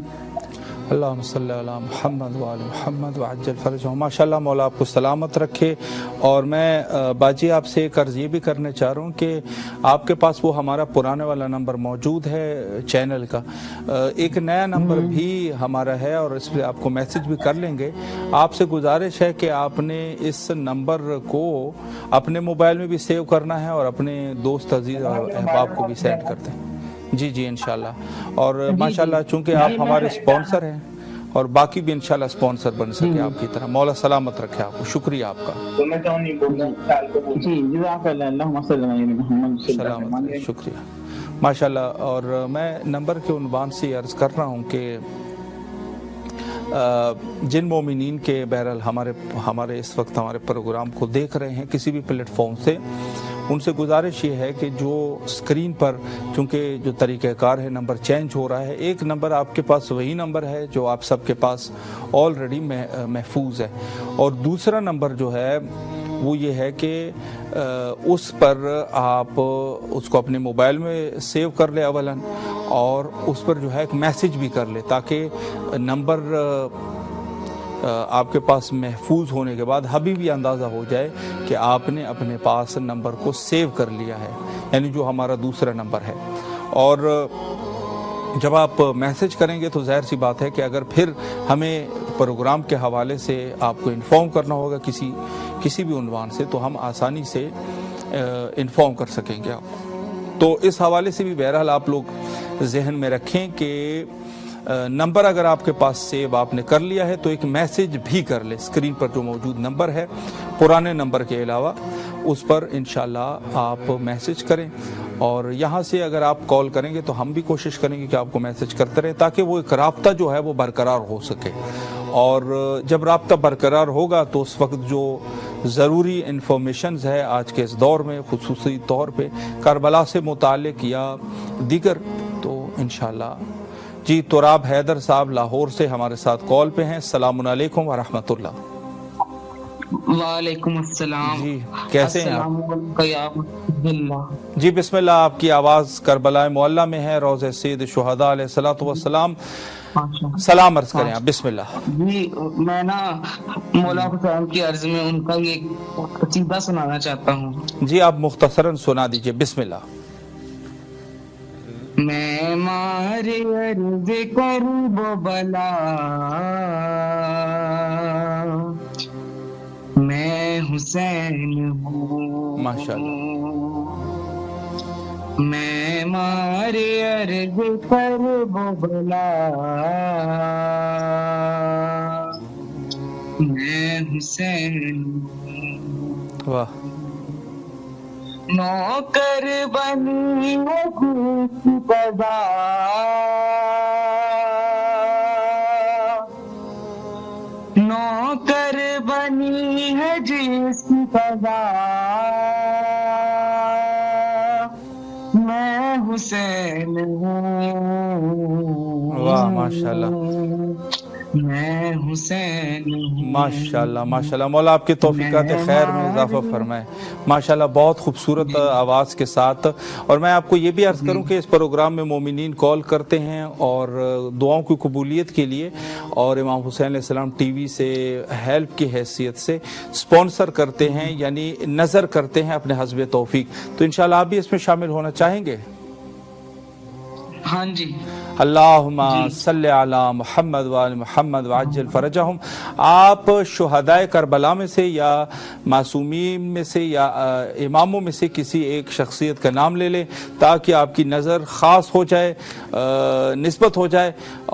اللہم صلی علی محمد وعلی محمد وعجل فرجہم. ماشاءاللہ مولا آپ کو سلامت رکھے. اور میں باجی آپ سے ایک عرض یہ بھی کرنے چاہ رہا ہوں کہ آپ کے پاس وہ ہمارا پرانے والا نمبر موجود ہے چینل کا, ایک نیا نمبر بھی ہمارا ہے اور اس پہ آپ کو میسج بھی کر لیں گے. آپ سے گزارش ہے کہ آپ نے اس نمبر کو اپنے موبائل میں بھی سیو کرنا ہے اور اپنے دوست عزیز اور احباب کو بھی سینڈ کر دیں. جی جی انشاءاللہ. اور ماشاءاللہ چونکہ آپ ہمارے اسپانسر ہیں اور باقی بھی انشاءاللہ اسپانسر بن سکے آپ کی طرح. مولا سلامت رکھے آپ کو. شکریہ آپ کا. جی جزاک اللہ. اللہم صلی علی محمد. سلامت, شکریہ ماشاءاللہ. اور میں نمبر کے عنوان سے عرض کر رہا ہوں کہ جن مومنین کے بہرحال ہمارے اس وقت ہمارے پروگرام کو دیکھ رہے ہیں کسی بھی پلیٹ فارم سے, ان سے گزارش یہ ہے کہ جو اسکرین پر چونکہ جو طریقہ کار ہے نمبر چینج ہو رہا ہے, ایک نمبر آپ کے پاس وہی نمبر ہے جو آپ سب کے پاس آلریڈی محفوظ ہے, اور دوسرا نمبر جو ہے وہ یہ ہے کہ اس پر آپ اس کو اپنے موبائل میں سیو کر لیں اولاً, اور اس پر جو ہے ایک میسج بھی کر لیں تاکہ نمبر آپ کے پاس محفوظ ہونے کے بعد ابھی بھی اندازہ ہو جائے کہ آپ نے اپنے پاس نمبر کو سیو کر لیا ہے, یعنی جو ہمارا دوسرا نمبر ہے. اور جب آپ میسج کریں گے تو ظاہر سی بات ہے کہ اگر پھر ہمیں پروگرام کے حوالے سے آپ کو انفارم کرنا ہوگا کسی بھی عنوان سے تو ہم آسانی سے انفارم کر سکیں گے آپ. تو اس حوالے سے بھی بہرحال آپ لوگ ذہن میں رکھیں کہ نمبر اگر آپ کے پاس سیو آپ نے کر لیا ہے تو ایک میسج بھی کر لیں. اسکرین پر جو موجود نمبر ہے پرانے نمبر کے علاوہ اس پر انشاءاللہ آپ میسج کریں, اور یہاں سے اگر آپ کال کریں گے تو ہم بھی کوشش کریں گے کہ آپ کو میسج کرتے رہیں تاکہ وہ ایک رابطہ جو ہے وہ برقرار ہو سکے. اور جب رابطہ برقرار ہوگا تو اس وقت جو ضروری انفارمیشنز ہے آج کے اس دور میں خصوصی طور پہ کربلا سے متعلق یا دیگر, تو انشاءاللہ. جی تراب حیدر صاحب لاہور سے ہمارے ساتھ کال پہ ہیں. السلام علیکم ورحمۃ اللہ. وعلیکم السلام. جی کیسے ہیں آپ؟ السلام علیکم یا رسول اللہ. جی بسم اللہ. آپ کی آواز کربلا معلیٰ میں ہے, روضہ سید شہداء علیہ الصلوۃ والسلام. سلام عرض کریں آپ. بسم اللہ. جی میں نا مولا حسین کی عرض میں ان کا یہ قصیدہ سنانا چاہتا ہوں. جی آپ مختصراً سنا دیجئے. بسم اللہ. میں مارے عرض کرب و بلا, میں حسین ہوں. ماشاءاللہ. میں مارے عرض کرب و بلا, میں حسین ہوں. واہ. نوکر بنی ہے جس کی قضا, نوکر بنی ہے جس کی قضا, میں حسین ہوں. واہ ماشاءاللہ. میں حسین ہوں. ماشاءاللہ ماشاءاللہ. مولا آپ کی توفیقات خیر میں اضافہ فرمائے. ماشاءاللہ بہت خوبصورت آواز کے ساتھ. اور میں آپ کو یہ بھی عرض کروں کہ اس پروگرام میں مومنین کال کرتے ہیں اور دعاؤں کی قبولیت کے لیے, اور امام حسین علیہ السلام ٹی وی سے ہیلپ کی حیثیت سے سپانسر کرتے ہیں, یعنی نظر کرتے ہیں اپنے حسب توفیق. تو انشاءاللہ آپ بھی اس میں شامل ہونا چاہیں گے؟ ہاں جی. اللہم صلی علی محمد وآل محمد وعجل فرجہم. آپ شہدائے کربلا میں سے یا معصومین میں سے یا اماموں میں سے کسی ایک شخصیت کا نام لے لیں تاکہ آپ کی نظر خاص ہو جائے, نسبت ہو جائے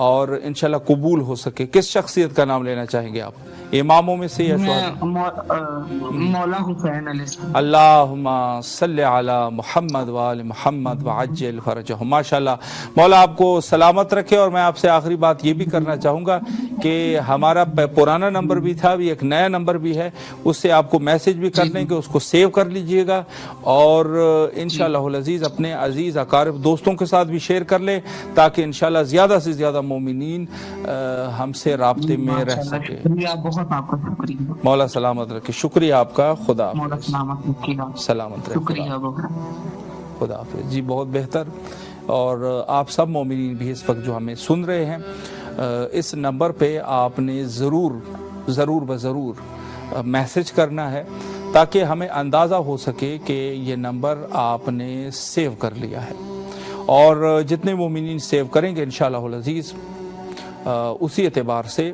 اور انشاءاللہ قبول ہو سکے. کس شخصیت کا نام لینا چاہیں گے آپ, اماموں میں سے یا شہداء؟ مولا حسین علیہ السلام. اللہم صلی علی محمد وآل محمد وعجل فرجہم. ماشاءاللہ. مولا آپ کو سلامت رکھے. اور میں آپ سے آخری بات یہ بھی کرنا چاہوں گا کہ ہمارا پرانا نمبر بھی تھا, ابھی ایک نیا نمبر بھی ہے, اس سے آپ کو میسج بھی کر لیں کہ اس کو سیو کر لیجئے گا, اور انشاءاللہ العزیز اپنے عزیز اقارب دوستوں کے ساتھ بھی شیئر کر لیں تاکہ انشاءاللہ زیادہ سے زیادہ مومنین ہم سے رابطے میں رہ سکے. بہت آپ کا شکریہ. مولا سلامت رکھے. شکریہ آپ کا. خدا مولا سلامت رکھے. شکریہ. خدا حافظ. جی بہت بہتر. اور آپ سب مومنین بھی اس وقت جو ہمیں سن رہے ہیں, اس نمبر پہ آپ نے ضرور میسج کرنا ہے تاکہ ہمیں اندازہ ہو سکے کہ یہ نمبر آپ نے سیو کر لیا ہے. اور جتنے مومنین سیو کریں گے انشاءاللہ العزیز اسی اعتبار سے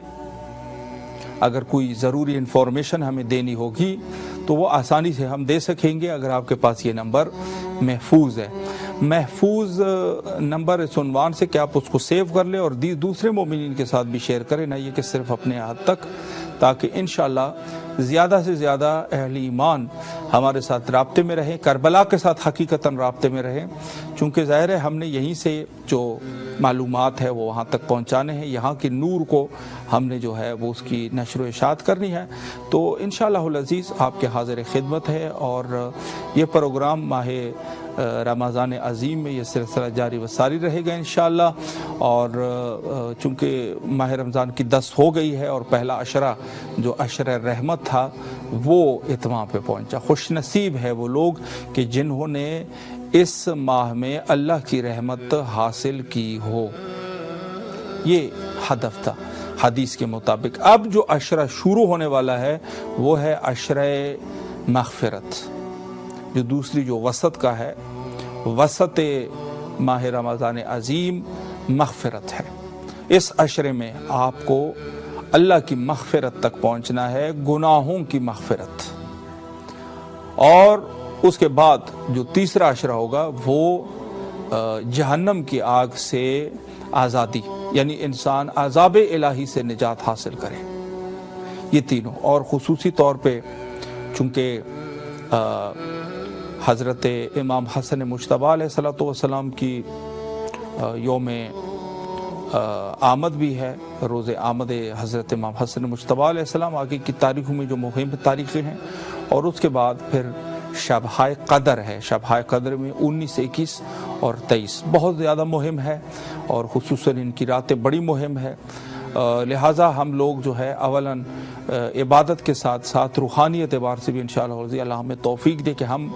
اگر کوئی ضروری انفارمیشن ہمیں دینی ہوگی تو وہ آسانی سے ہم دے سکیں گے اگر آپ کے پاس یہ نمبر محفوظ ہے. محفوظ نمبر اس عنوان سے کہ آپ اس کو سیو کر لیں اور دوسرے مومنین کے ساتھ بھی شیئر کریں, نہ یہ کہ صرف اپنے حد تک, تاکہ انشاءاللہ زیادہ سے زیادہ اہل ایمان ہمارے ساتھ رابطے میں رہیں, کربلا کے ساتھ حقیقتاً رابطے میں رہیں. چونکہ ظاہر ہے ہم نے یہیں سے جو معلومات ہے وہ وہاں تک پہنچانے ہیں, یہاں کی نور کو ہم نے جو ہے وہ اس کی نشر و اشاعت کرنی ہے. تو انشاءاللہ العزیز آپ کے حاضر خدمت ہے, اور یہ پروگرام ماہ رمضان عظیم میں یہ سلسلہ جاری و ساری رہے گا انشاءاللہ. اور چونکہ ماہ رمضان کی 10 ہو گئی ہے اور پہلا عشرہ جو عشرہ رحمت تھا وہ اتمام پہ پہنچا. خوش نصیب ہے وہ لوگ کہ جنہوں نے اس ماہ میں اللہ کی رحمت حاصل کی ہو, یہ ہدف تھا حدیث کے مطابق. اب جو عشرہ شروع ہونے والا ہے وہ ہے عشرہ مغفرت, جو دوسری جو وسط کا ہے, وسط ماہ رمضان عظیم مغفرت ہے. اس عشرے میں آپ کو اللہ کی مغفرت تک پہنچنا ہے, گناہوں کی مغفرت. اور اس کے بعد جو تیسرا عشرہ ہوگا وہ جہنم کی آگ سے آزادی, یعنی انسان عذاب الہی سے نجات حاصل کرے. یہ تینوں. اور خصوصی طور پہ چونکہ حضرت امام حسن مجتبیٰ علیہ السلام کی یوم آمد بھی ہے, روز آمد حضرت امام حسن مجتبیٰ علیہ السلام, آگے کی تاریخوں میں جو مہم تاریخیں ہیں, اور اس کے بعد پھر شب قدر ہے. شب قدر میں 19, 21 اور 23 بہت زیادہ مہم ہے اور خصوصاً ان کی راتیں بڑی مہم ہے. لہٰذا ہم لوگ جو ہے اولاً عبادت کے ساتھ ساتھ روحانی اعتبار سے بھی انشاءاللہ اللہ ہمیں توفیق دے کہ ہم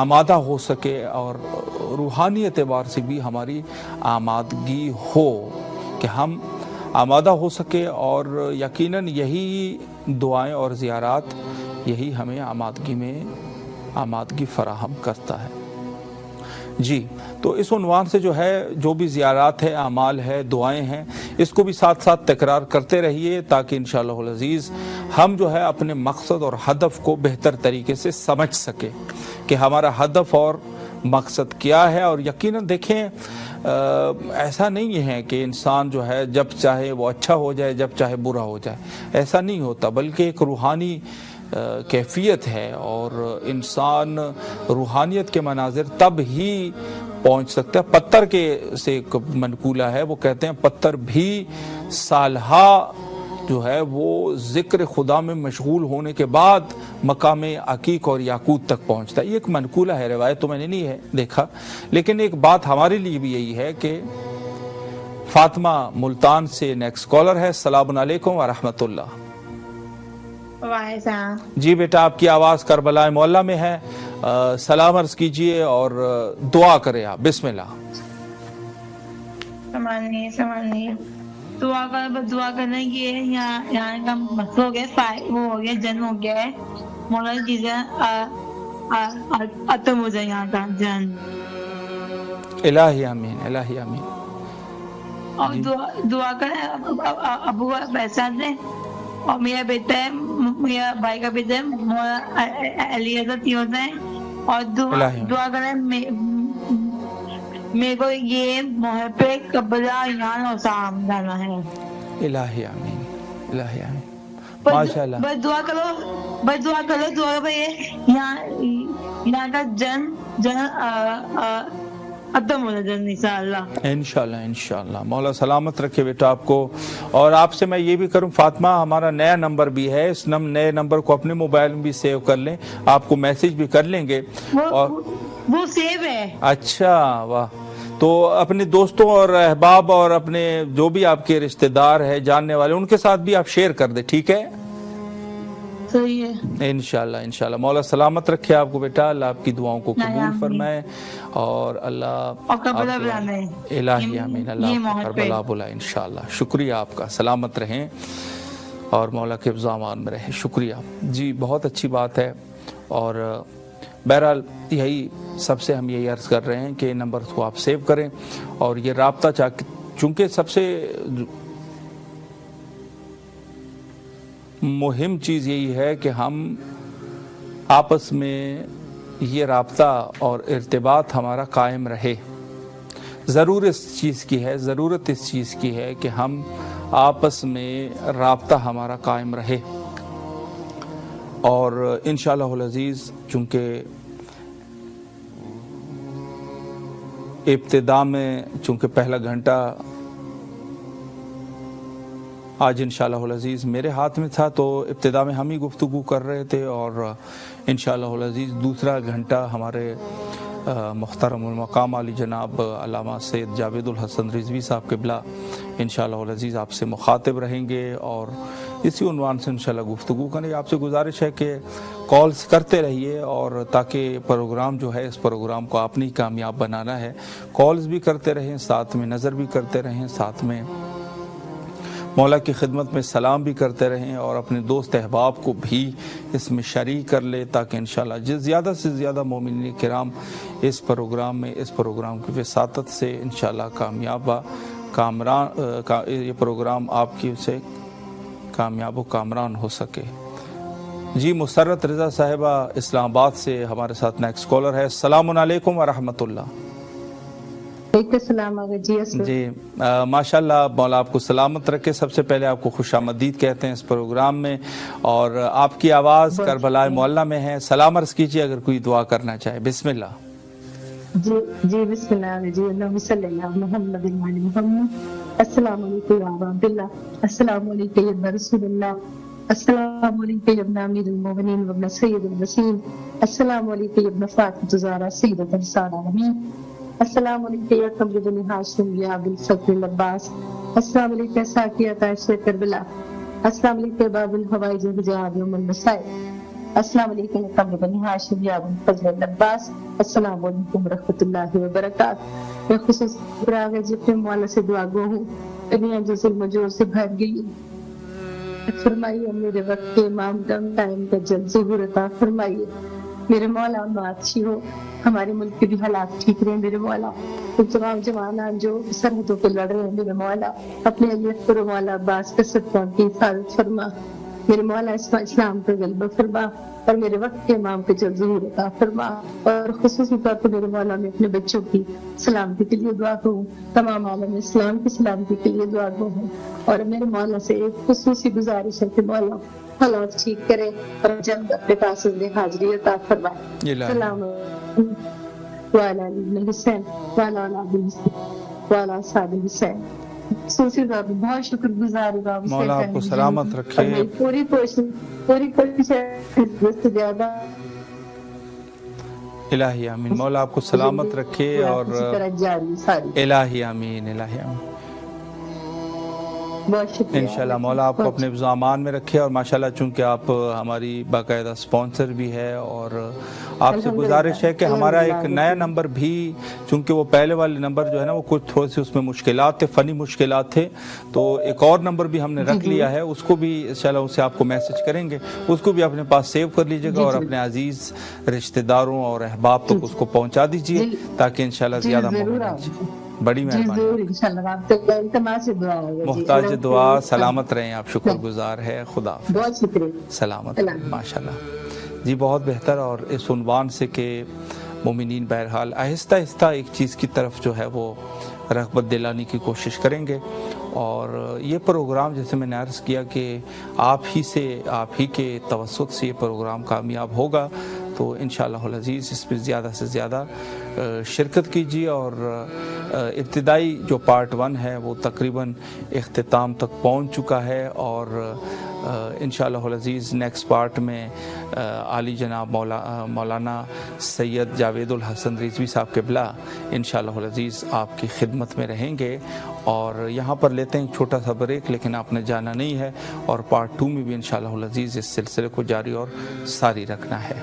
آمادہ ہو سکے اور روحانی اعتبار سے بھی ہماری آمادگی ہو کہ ہم آمادہ ہو سکے. اور یقیناً یہی دعائیں اور زیارات یہی ہمیں آمادگی فراہم کرتا ہے. جی تو اس عنوان سے جو ہے جو بھی زیارات ہے، اعمال ہے، دعائیں ہیں، اس کو بھی ساتھ ساتھ تکرار کرتے رہیے تاکہ انشاءاللہ العزیز ہم جو ہے اپنے مقصد اور ہدف کو بہتر طریقے سے سمجھ سکے کہ ہمارا ہدف اور مقصد کیا ہے. اور یقیناً دیکھیں ایسا نہیں ہے کہ انسان جو ہے جب چاہے وہ اچھا ہو جائے، جب چاہے برا ہو جائے، ایسا نہیں ہوتا، بلکہ ایک روحانی کیفیت ہے اور انسان روحانیت کے مناظر تب ہی پہنچ سکتا ہے. پتھر کے سے ایک منقولہ ہے، وہ کہتے ہیں پتھر بھی سالہا جو ہے وہ ذکر خدا میں مشغول ہونے کے بعد مقام عقیق اور یاقوت تک پہنچتا ہے. یہ ایک منقولہ ہے، روایت تو میں نے نہیں ہے دیکھا، لیکن ایک بات ہمارے لیے بھی یہی ہے کہ فاطمہ ملتان سے نیکسٹ کالر ہے. السلام علیکم ورحمۃ اللہ. جی بیٹا آپ کی آواز کربلا معلیٰ میں ہے، سلام عرض کیجئے اور دعا کریں آپ. بسم اللہ. دعا کرنا کہ یہاں کا مسئلہ ہو گیا، وہ ہو گیا، جنم ہو گیا ہے، مولا چیزیں ختم ہو جائے یہاں کا جن. الہی آمین، الہی آمین. اور دعا کریں ابو پیسہ دیں اور میرا بیٹا ہے، میرا بھائی کا بیٹا ہے مولا علی حضرت یہ ہوتا ہے. اور دعا کریں میرے کو یہ محب قبلہ ایمان اور سام جانا ہے. الہی آمین، الہی آمین. ماشاء اللہ. بس دعا کرو دعا یہاں کا جن ختم ہونا جن انشاءاللہ. انشاءاللہ مولا سلامت رکھے بیٹا آپ کو. اور آپ سے میں یہ بھی کروں فاطمہ، ہمارا نیا نمبر بھی ہے، اس نئے نمبر کو اپنے موبائل میں بھی سیو کر لیں، آپ کو میسج بھی کر لیں گے. وہ سیو ہے. اچھا واہ. تو اپنے دوستوں اور احباب اور اپنے جو بھی آپ کے رشتہ دار ہیں جاننے والے ان کے ساتھ بھی آپ شیئر کر دیں، ٹھیک ہے؟ صحیح ہے. انشاءاللہ مولا سلامت رکھے آپ کو بیٹا، اللہ آپ کی دعاؤں کو قبول فرمائے اور اللہ الہی آمین، اللہ کربلا بلائے انشاءاللہ. شکریہ آپ کا، سلامت رہیں اور مولا کے افضامان میں رہیں. شکریہ. جی بہت اچھی بات ہے. اور بہرحال یہی سب سے ہم یہی عرض کر رہے ہیں کہ نمبر کو آپ سیو کریں اور یہ رابطہ چونکہ سب سے مہم چیز یہی ہے کہ ہم آپس میں یہ رابطہ اور ارتباط ہمارا قائم رہے. ضرورت اس چیز کی ہے کہ ہم آپس میں رابطہ ہمارا قائم رہے. اور انشاءاللہ العزیز چونکہ ابتدا میں چونکہ پہلا گھنٹہ آج انشاءاللہ العزیز میرے ہاتھ میں تھا تو ابتدا میں ہم ہی گفتگو کر رہے تھے، اور انشاءاللہ العزیز دوسرا گھنٹہ ہمارے محترم المقام علی جناب علامہ سید جاوید الحسن رضوی صاحب قبلہ انشاءاللہ العزیز آپ سے مخاطب رہیں گے اور اسی عنوان سے انشاءاللہ گفتگو کریں. آپ سے گزارش ہے کہ کالز کرتے رہیے اور تاکہ پروگرام جو ہے اس پروگرام کو آپ نے کامیاب بنانا ہے. کالز بھی کرتے رہیں، ساتھ میں نظر بھی کرتے رہیں، ساتھ میں مولا کی خدمت میں سلام بھی کرتے رہیں اور اپنے دوست احباب کو بھی اس میں شریک کر لے تاکہ انشاءاللہ زیادہ سے زیادہ مومنین کرام اس پروگرام کی وساطت سے انشاءاللہ یہ پروگرام آپ کی سے کامیاب و کامران ہو سکے. جی مسرت رضا صاحبہ اسلام آباد سے ہمارے ساتھ نیکسٹ کالر ہے. السلام علیکم ورحمۃ اللہ. جی ماشاءاللہ مولا آپ کو سلامت رکھے. سب سے پہلے آپ کو خوش آمدید کہتے ہیں اس پروگرام میں، اور آپ کی آواز کربلا معلیٰ میں ہے. سلام عرض کیجیے اگر کوئی دعا کرنا چاہے. بسم اللہ. جی بسم اللہ. جی اللہم صلی اللہ محمد محمد. السلام علیکم یا عبداللہ، السلام علیکم یا رسول اللہ، السلام علیکم یا ابن امیر المومنین و ابن سید الوسیم. السلام علیکم یا ابن فاطمہ زہرا سیدۃ نساء العالمین. السلام علیکم یا قمر بن ہاشم یا ابو الفضل العباس. السلام علیکم ساقیہ عائشہ کربلا. السلام علیکم باب الحوائج والحجاب یوم المصائب. السلام علیکم یا قمر بن ہاشم یا ابو الفضل العباس. السلام علیکم ورحمۃ اللہ وبرکاتہ. میں خصوص براغ جتنے مولا سے دعا گو ہوں، دنیا جو ظلم و جور سے بھر گئی، فرمائیے میرے وقت کے امام دم ٹائم کا جلد ظہور عطا فرمائیے. میرے مولا اچھی ہو، ہمارے ملک کے بھی حالات ٹھیک رہے میرے مولا. تمام جوانان جو سرحدوں پہ لڑ رہے ہیں میرے مولا، اپنے علیت پر مولا عباس کے صدقہ کی حفاظت فرما. میرے مولا اسلام پر غلبہ فرما اور میرے وقت کے امام کے جلد ظہور عطا فرما. اور خصوصی طور پر میرے مولا میں اپنے بچوں کی سلامتی کے لیے دعا کروں، تمام عالم اسلام کی سلامتی کے لیے دعا کروں. اور میرے مولا سے ایک خصوصی گزارش ہے کہ مولا حالات ٹھیک کرے اور جلد اپنے پاس حاضری عطا فرمائے. سلام علیکم وعلی علی حسین وعلی علی حسین وعلی اصحاب حسین. خصوصی طور پر بہت شکر گزار ہوں. مولا آپ کو سلامت رکھے. پوری کوشش ہے زیادہ. الہی آمین. مولا آپ کو سلامت رکھے اور الہی آمین. الہی آمین. انشاءاللہ مولا آپ کو اپنے امان میں رکھے. اور ماشاءاللہ چونکہ آپ ہماری باقاعدہ سپانسر بھی ہے، اور آپ سے گزارش ہے کہ ہمارا ایک نیا نمبر بھی، چونکہ وہ پہلے والے نمبر جو ہے نا وہ کچھ تھوڑے سے اس میں مشکلات تھے، فنی مشکلات تھے، تو ایک اور نمبر بھی ہم نے رکھ لیا ہے. اس کو بھی انشاءاللہ اس سے آپ کو میسج کریں گے، اس کو بھی اپنے پاس سیو کر لیجئے گا اور اپنے عزیز رشتہ داروں اور احباب تک اس کو پہنچا دیجئے تاکہ انشاءاللہ زیادہ بڑی مہربانی. محتاج دعا. سلامت رہیں آپ. شکر گزار ہے. خدا سلامت. ماشاءاللہ جی بہت بہتر. اور اس عنوان سے کہ مومنین بہرحال آہستہ آہستہ ایک چیز کی طرف جو ہے وہ رغبت دلانے کی کوشش کریں گے. اور یہ پروگرام جیسے میں نے عرض کیا کہ آپ ہی کے توسط سے یہ پروگرام کامیاب ہوگا. تو انشاءاللہ العزیز اس میں زیادہ سے زیادہ شرکت کیجیے. اور ابتدائی جو پارٹ 1 ہے وہ تقریباً اختتام تک پہنچ چکا ہے. اور انشاءاللہ العزیز نیکسٹ پارٹ میں عالی جناب مولانا سید جاوید الحسن رضوی صاحب قبلہ انشاءاللہ العزیز آپ کی خدمت میں رہیں گے. اور یہاں پر لیتے ہیں ایک چھوٹا سا بریک، لیکن آپ نے جانا نہیں ہے. اور پارٹ 2 میں بھی انشاءاللہ العزیز اس سلسلے کو جاری اور ساری رکھنا ہے.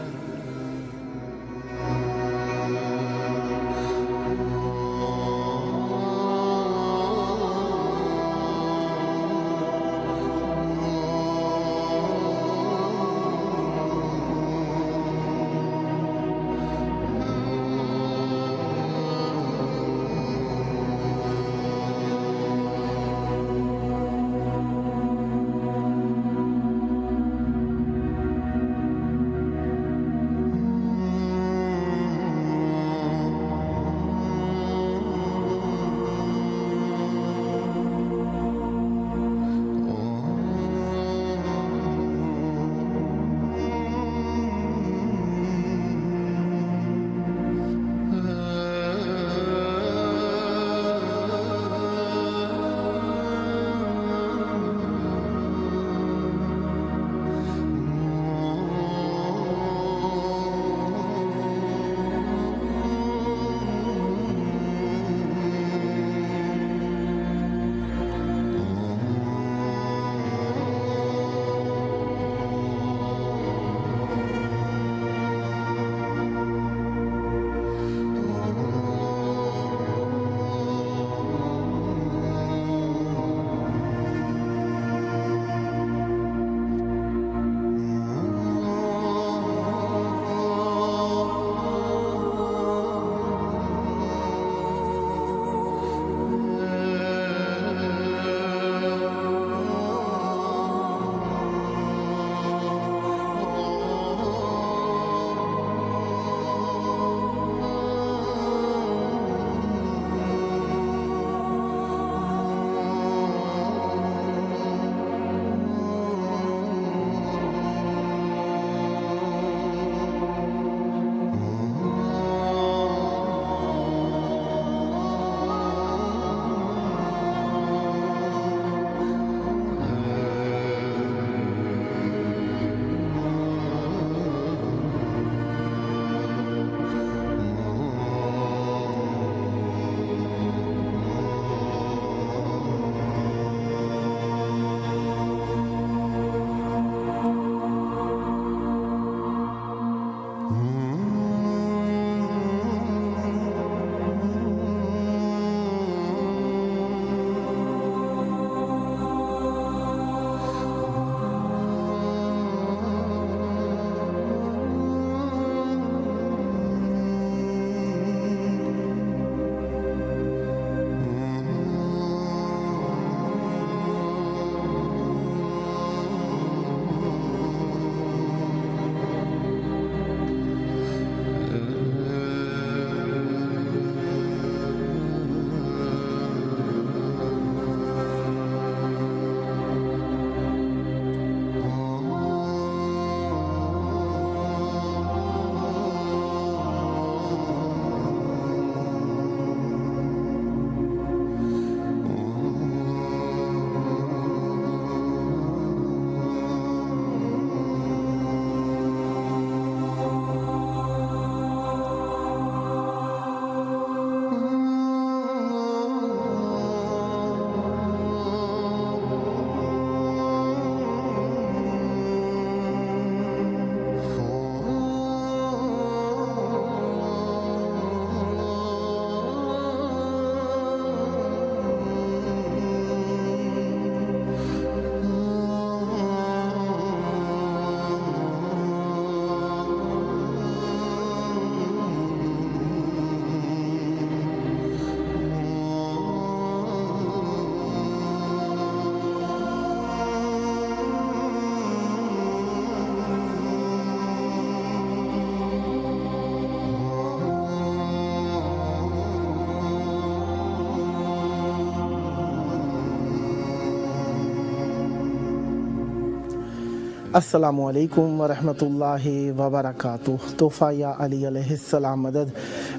السلام علیکم ورحمۃ اللہ وبرکاتہ. تحفہ یا علی علیہ السلام مدد.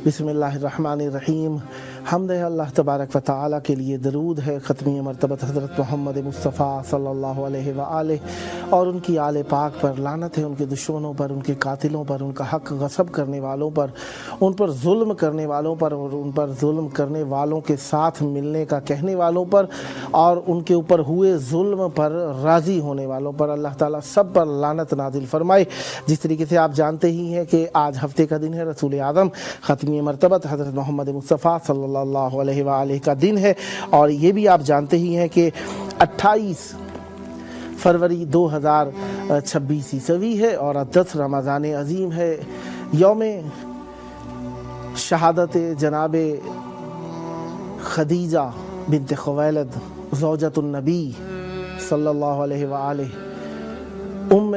بسم اللہ الرحمن الرحیم. حمد ہے اللہ تبارک و تعالیٰ کے لیے، درود ہے ختمی مرتبت حضرت محمد مصطفیٰ صلی اللہ علیہ وآلہ اور ان کی آل پاک پر. لعنت ہے ان کے دشمنوں پر، ان کے قاتلوں پر، ان کا حق غصب کرنے والوں پر، ان پر ظلم کرنے والوں پر، اور ان پر ظلم کرنے والوں کے ساتھ ملنے کا کہنے والوں پر، اور ان کے اوپر ہوئے ظلم پر راضی ہونے والوں پر. اللہ تعالیٰ سب پر لعنت نازل فرمائے. جس طریقے سے آپ جانتے ہی ہیں کہ آج ہفتے کا دن ہے، رسول اعظم ختمی مرتبت حضرت محمد مصطفیٰ صلی اللہ علیہ وآلہ کا دن ہے، اور یہ بھی آپ جانتے ہی ہیں کہ 28 فروری 2026 عیسوی ہے اور 10 رمضان عظیم ہے. یوم شہادت جناب خدیجہ بنت خویلد زوجۃ النبی صلی اللہ علیہ وآلہ، ام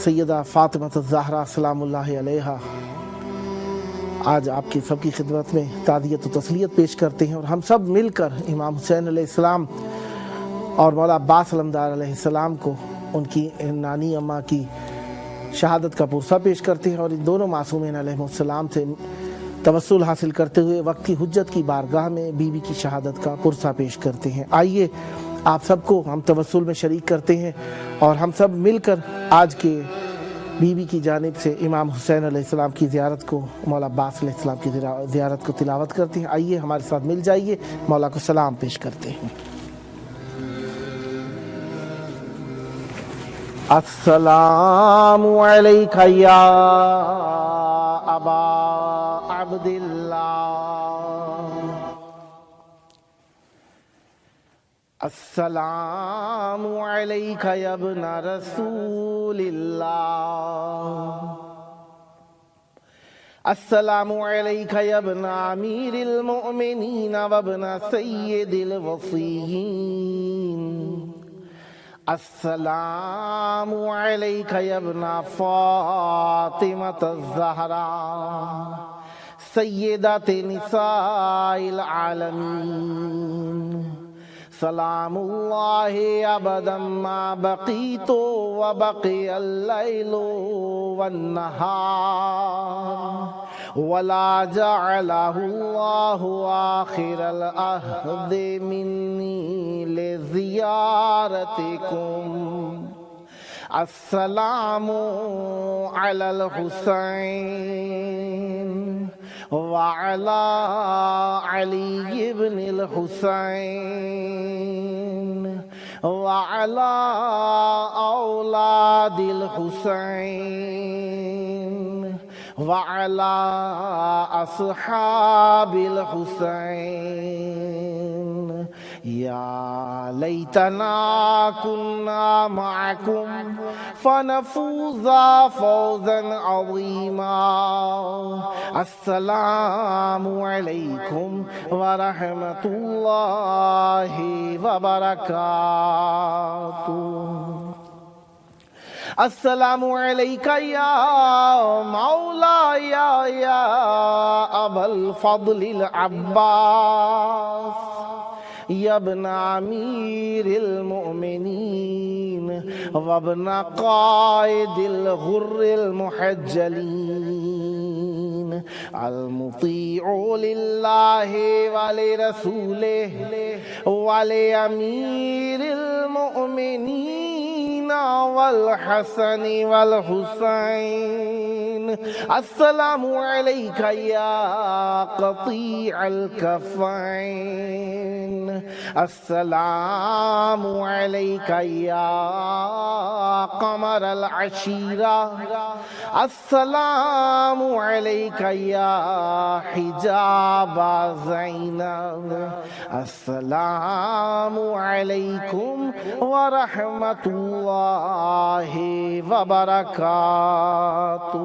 سیدہ فاطمہ الزہرا سلام اللہ علیہا. آج آپ کی سب کی خدمت میں تعزیت و تسلیت پیش کرتے ہیں، اور ہم سب مل کر امام حسین علیہ السلام اور مولا عباس علمدار علیہ السلام کو ان کی نانی اماں کی شہادت کا پرسہ پیش کرتے ہیں، اور ان دونوں معصومین علیہ السلام سے توسل حاصل کرتے ہوئے وقت کی حجت کی بارگاہ میں بی بی کی شہادت کا پرسہ پیش کرتے ہیں. آئیے آپ سب کو ہم توسل میں شریک کرتے ہیں، اور ہم سب مل کر آج کے بی بی کی جانب سے امام حسین علیہ السلام کی زیارت کو، مولا عباس علیہ السلام کی زیارت کو تلاوت کرتے ہیں. آئیے ہمارے ساتھ مل جائیے، مولا کو سلام پیش کرتے ہیں. السلام علیکہ یا ابا عبداللہ، السلام علیکہ یا ابن رسول اللہ، السلام علیکہ یا ابن امیر المؤمنین وابن سید الوصیین، السلام علیکہ یا ابن فاطمة الزہراء سیدۃ نساء العالمین، سلام اللہ ابدا ما بقیت وبقی اللیل والنہار ولا جعلہ اللہ آخر العہد منی لزیارتکم. السلام علی الحسین وعلى علي بن الحسين وعلى أولاد الحسين وعلى أصحاب الحسين. يا ليتنا كنا معكم فنفوز فوزا عظيما. السلام عليكم ورحمة الله وبركاته. السلام علیکہ یا مولاي یا ابا الفضل العباس یا ابن امیر المؤمنین وابن قائد الغر المحجلین المطیع للہ ولرسولہ ولامیر المؤمنین والحسن والحسین. السلام علیکہ یا قطیع الکفین. السلام علیکہ یا قمر العشیرہ. السلام علیکہ یا حجاب زینب. السلام علیکم ورحمۃ اللہ وبرکاتہ.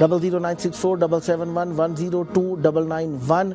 00964711029911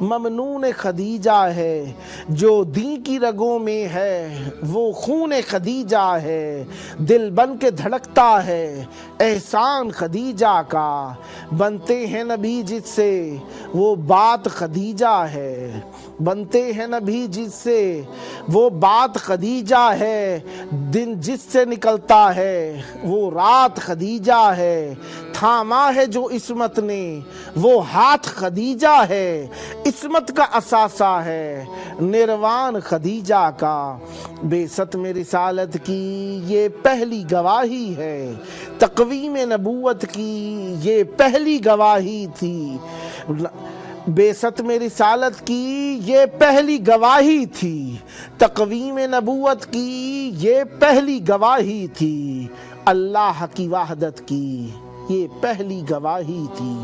ممنون خدیجہ ہے، جو دین کی رگوں میں ہے وہ خون خدیجہ ہے، دل بن کے دھڑکتا ہے احسان خدیجہ کا، بنتے ہیں نبی جس سے وہ بات خدیجہ ہے، بنتے ہیں نبی جس سے وہ بات خدیجہ ہے، دن جس سے نکلتا ہے وہ رات خدیجہ ہے، تھاما ہے جو عصمت نے وہ ہاتھ خدیجہ ہے، عصمت کا اثاثہ ہے نروان خدیجہ کا، بعثت میں رسالت کی یہ پہلی گواہی ہے، تقویم نبوت کی یہ پہلی گواہی تھی، بعثت میں رسالت کی یہ پہلی گواہی تھی، تقویم نبوت کی یہ پہلی گواہی تھی، اللہ کی وحدت کی یہ پہلی گواہی تھی،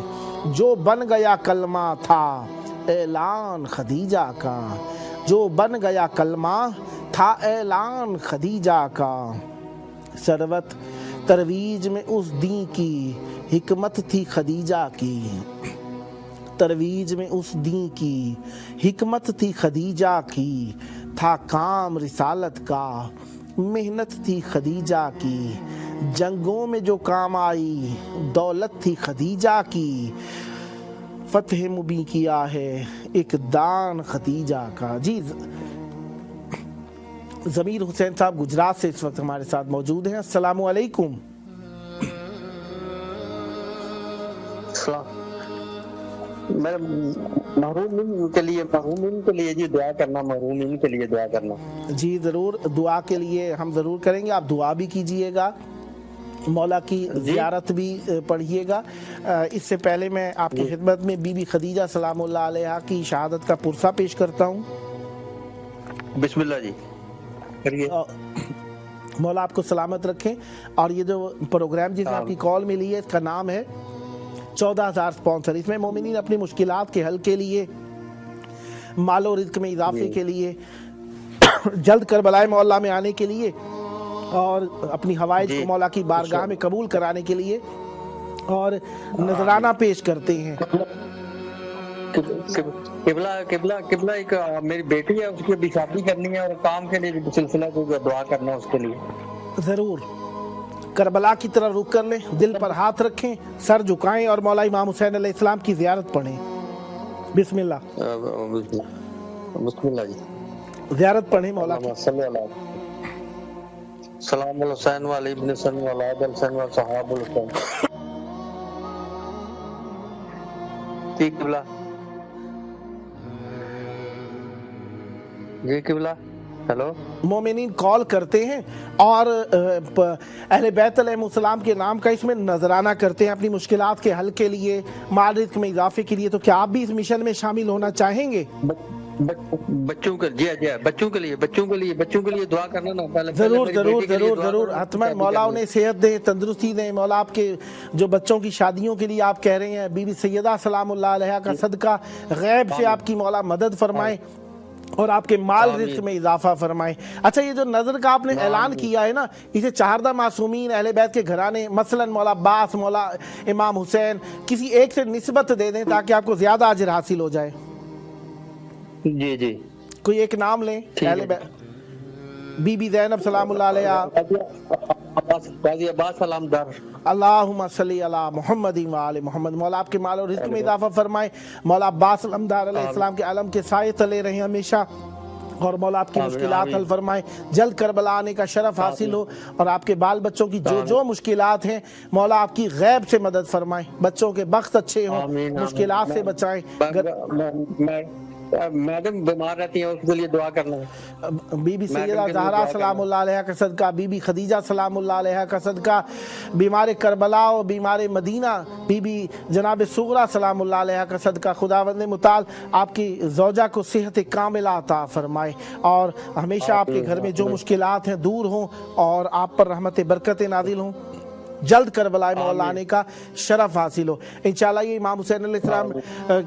جو بن گیا کلمہ تھا اعلان خدیجہ کا، جو بن گیا کلمہ تھا اعلان خدیجہ کا، ثروت ترویج میں اس دین کی حکمت تھی خدیجہ کی، ترویج میں اس دین کی حکمت تھی خدیجہ کی، تھا کام رسالت کا محنت تھی خدیجہ کی، جنگوں میں جو کام آئی دولت تھی خدیجہ کی، فتح مبین کیا ہے ایک دان خدیجہ کا۔ جی ضمیر حسین صاحب گجرات سے اس وقت ہمارے ساتھ موجود ہیں، السلام علیکم۔ میں محرومین کے لیے جی دعا کرنا، محرومین کے لیے دعا کرنا۔ جی ضرور، دعا کے لیے ہم ضرور کریں گے، آپ دعا بھی کیجئے گا، مولا کی زیارت بھی پڑھیے گا۔ اس سے پہلے میں آپ کی خدمت میں بی بی خدیجہ سلام اللہ علیہا کی شہادت کا پرسہ پیش کرتا ہوں۔ بسم اللہ جی کریے۔ مولا آپ کو سلامت رکھیں۔ اور یہ جو پروگرام جس میں آپ کی کال ملی ہے اس کا نام ہے 14,000 سپانسر۔ اس میں مومنین اپنی مشکلات کے حل کے لیے، مال و رزق میں اضافے کے لیے، جلد کربلائے مولا میں آنے کے لیے اور اپنی حوائج کو مولا کی بارگاہ میں قبول کرانے کے لیے اور نذرانہ پیش کرتے ہیں۔ قبلہ ایک میری بیٹی ہے، اس کی بھی شادی کرنی ہے اور کام کے لیے بھی سلسلہ کو دعا کرنا اس کے لیے۔ ضرور کربلا کی طرح رک کر لیں، دل پر ہاتھ رکھیں، سر جھکائیں اور مولا امام حسین علیہ السلام کی زیارت پڑھیں۔ بسم اللہ، بسم اللہ جی، زیارت پڑھیں مولا کی۔ سلام الحسین والی ابن حسین والا حسین و صحاب الحسین۔ جی قبلہ، جی قبلہ، ہیلو۔ مومنین کال کرتے ہیں اور اہل بیت علیہ السلام کے نام کا اس میں نذرانہ کرتے ہیں اپنی مشکلات کے حل کے لیے، مال رزق میں اضافے کے لیے۔ تو کیا آپ بھی اس مشن میں شامل ہونا چاہیں گے؟ بچوں کے بچوں کے لیے دعا کرنا نا۔ ضرور حتماً مولا انہیں صحت دے، تندرستی دے۔ مولا آپ کے جو بچوں کی شادیوں کے لیے آپ کہہ رہے ہیں، بی بی سیدہ سلام اللہ علیہا کا صدقہ غیب سے آپ کی مولا مدد فرمائے اور آپ کے مال رزق میں اضافہ فرمائے۔ اچھا، یہ جو نظر کا آپ نے اعلان کیا ہے نا، اسے چہاردہ معصومین اہل بیت کے گھرانے مثلا مولا عباس، مولا امام حسین، کسی ایک سے نسبت دے دیں تاکہ آپ کو زیادہ اجر حاصل ہو جائے۔ جی جی، کوئی ایک نام لیں۔ اہل بیت بی بی زینب سلام اللہ علیہا، قاضی عباس سلام دار، اللہم صلی علی محمد و آل محمد۔ مولا آپ کے مال و رزق میں اضافہ فرمائے۔ مولا عباس علمدار علیہ السلام کے علم کے سائے تلے رہیں ہمیشہ، اور مولا آپ کی مشکلات حل فرمائے، جلد کربلا آنے کا شرف حاصل ہو، اور آپ کے بال بچوں کی جو مشکلات ہیں مولا آپ کی غیب سے مدد فرمائے، بچوں کے بخت اچھے ہوں، مشکلات سے بچائیں۔ میڈم بیمار رہتی ہیں، اس کے لیے دعا کرنا ہے۔ بی بی سیدہ زہرا سلام اللہ علیہا کا صدقہ، بی بی خدیجہ سلام اللہ علیہا کا صدقہ، بیمار کربلا و بیمار مدینہ بی بی جناب صغرا سلام اللہ علیہا کا صدقہ، خداوند متعال آپ کی زوجہ کو صحت کاملہ عطا فرمائے، اور ہمیشہ آپ کے گھر میں جو مشکلات ہیں دور ہوں، اور آپ پر رحمت برکت نازل ہوں، جلد کربلا مولا آنے کا شرف حاصل ہو انشاءاللہ۔ یہ امام حسین علیہ السلام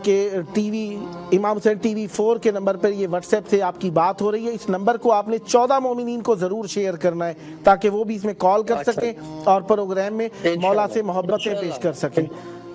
کے ٹی وی، امام حسین ٹی وی 4 کے نمبر پر یہ واٹس ایپ سے آپ کی بات ہو رہی ہے۔ اس نمبر کو آپ نے 14 مومنین کو ضرور شیئر کرنا ہے تاکہ وہ بھی اس میں کال کر سکیں اور پروگرام میں مولا سے محبتیں پیش کر سکیں۔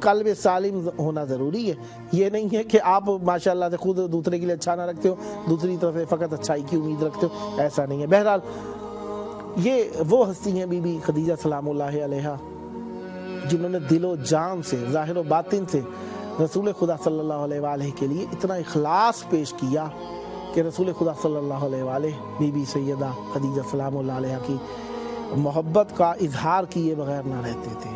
قلب سالم ہونا ضروری ہے. یہ نہیں ہے کہ آپ ماشاءاللہ سے خود دوسرے کے لیے اچھا نہ رکھتے ہو, دوسری طرف سے فقط اچھائی کی امید رکھتے ہو, ایسا نہیں ہے. بہرحال یہ وہ ہستی ہیں بی بی خدیجہ سلام اللہ علیہا جنہوں نے دل و جان سے, ظاہر و باطن سے رسول خدا صلی اللہ علیہ وآلہ کے لیے اتنا اخلاص پیش کیا کہ رسول خدا صلی اللہ علیہ وآلہ بی بی سیدہ خدیجہ سلام اللہ علیہ کی محبت کا اظہار کیے بغیر نہ رہتے تھے.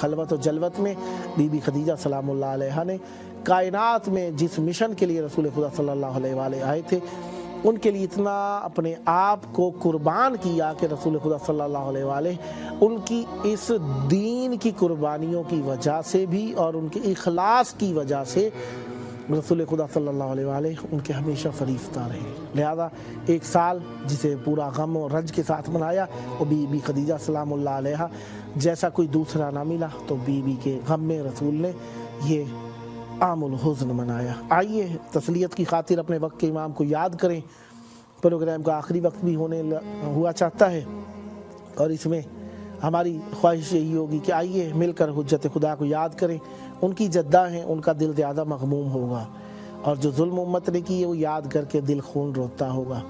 خلوت و جلوت میں بی بی خدیجہ سلام اللہ علیہ نے کائنات میں جس مشن کے لیے رسول خدا صلی اللہ علیہ وآلہ آئے تھے ان کے لیے اتنا اپنے آپ کو قربان کیا کہ رسول خدا صلی اللہ علیہ وآلہ ان کی اس دین کی قربانیوں کی وجہ سے بھی اور ان کے اخلاص کی وجہ سے رسول خدا صلی اللہ علیہ وآلہ ان کے ہمیشہ فریفتہ رہے. لہذا ایک سال جسے پورا غم و رنج کے ساتھ منایا وہ بی بی خدیجہ سلام اللہ علیہ جیسا کوئی دوسرا نہ ملا, تو بی بی کے غم میں رسول نے یہ عام الحزن منایا. آئیے تسلیت کی خاطر اپنے وقت کے امام کو یاد کریں. پروگرام کا آخری وقت بھی ہونے ہوا چاہتا ہے اور اس میں ہماری خواہش یہی ہوگی کہ آئیے مل کر حجت خدا کو یاد کریں. ان کی جدہ ہیں, ان کا دل زیادہ مغموم ہوگا, اور جو ظلم امت نے کی ہے وہ یاد کر کے دل خون روتا ہوگا.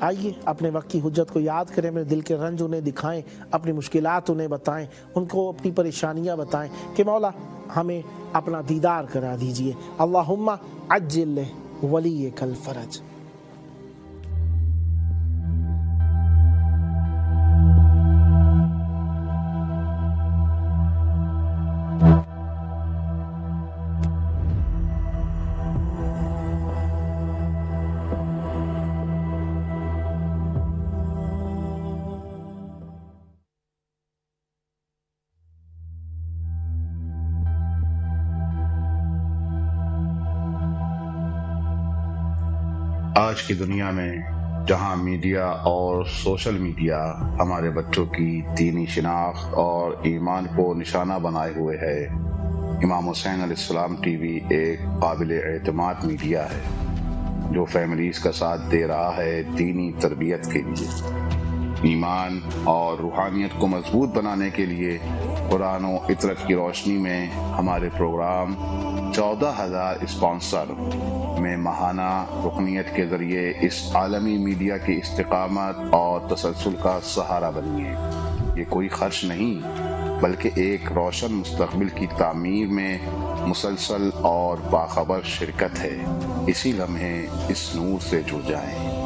آئیے اپنے وقت کی حجت کو یاد کریں, اپنے دل کے رنج انہیں دکھائیں, اپنی مشکلات انہیں بتائیں, ان کو اپنی پریشانیاں بتائیں کہ مولا ہمیں اپنا دیدار کرا دیجئے. اللہم عجل ولیک الفرج. آج کی دنیا میں جہاں میڈیا اور سوشل میڈیا ہمارے بچوں کی دینی شناخت اور ایمان کو نشانہ بنائے ہوئے ہے, امام حسین علیہ السلام ٹی وی ایک قابل اعتماد میڈیا ہے جو فیملیز کا ساتھ دے رہا ہے دینی تربیت کے لیے. ایمان اور روحانیت کو مضبوط بنانے کے لیے قرآن و عطرت کی روشنی میں ہمارے پروگرام 14,000 اسپانسر میں ماہانہ رکنیت کے ذریعے اس عالمی میڈیا کی استقامت اور تسلسل کا سہارا بنیے. یہ کوئی خرچ نہیں بلکہ ایک روشن مستقبل کی تعمیر میں مسلسل اور باخبر شرکت ہے. اسی لمحے اس نور سے جڑ جائیں.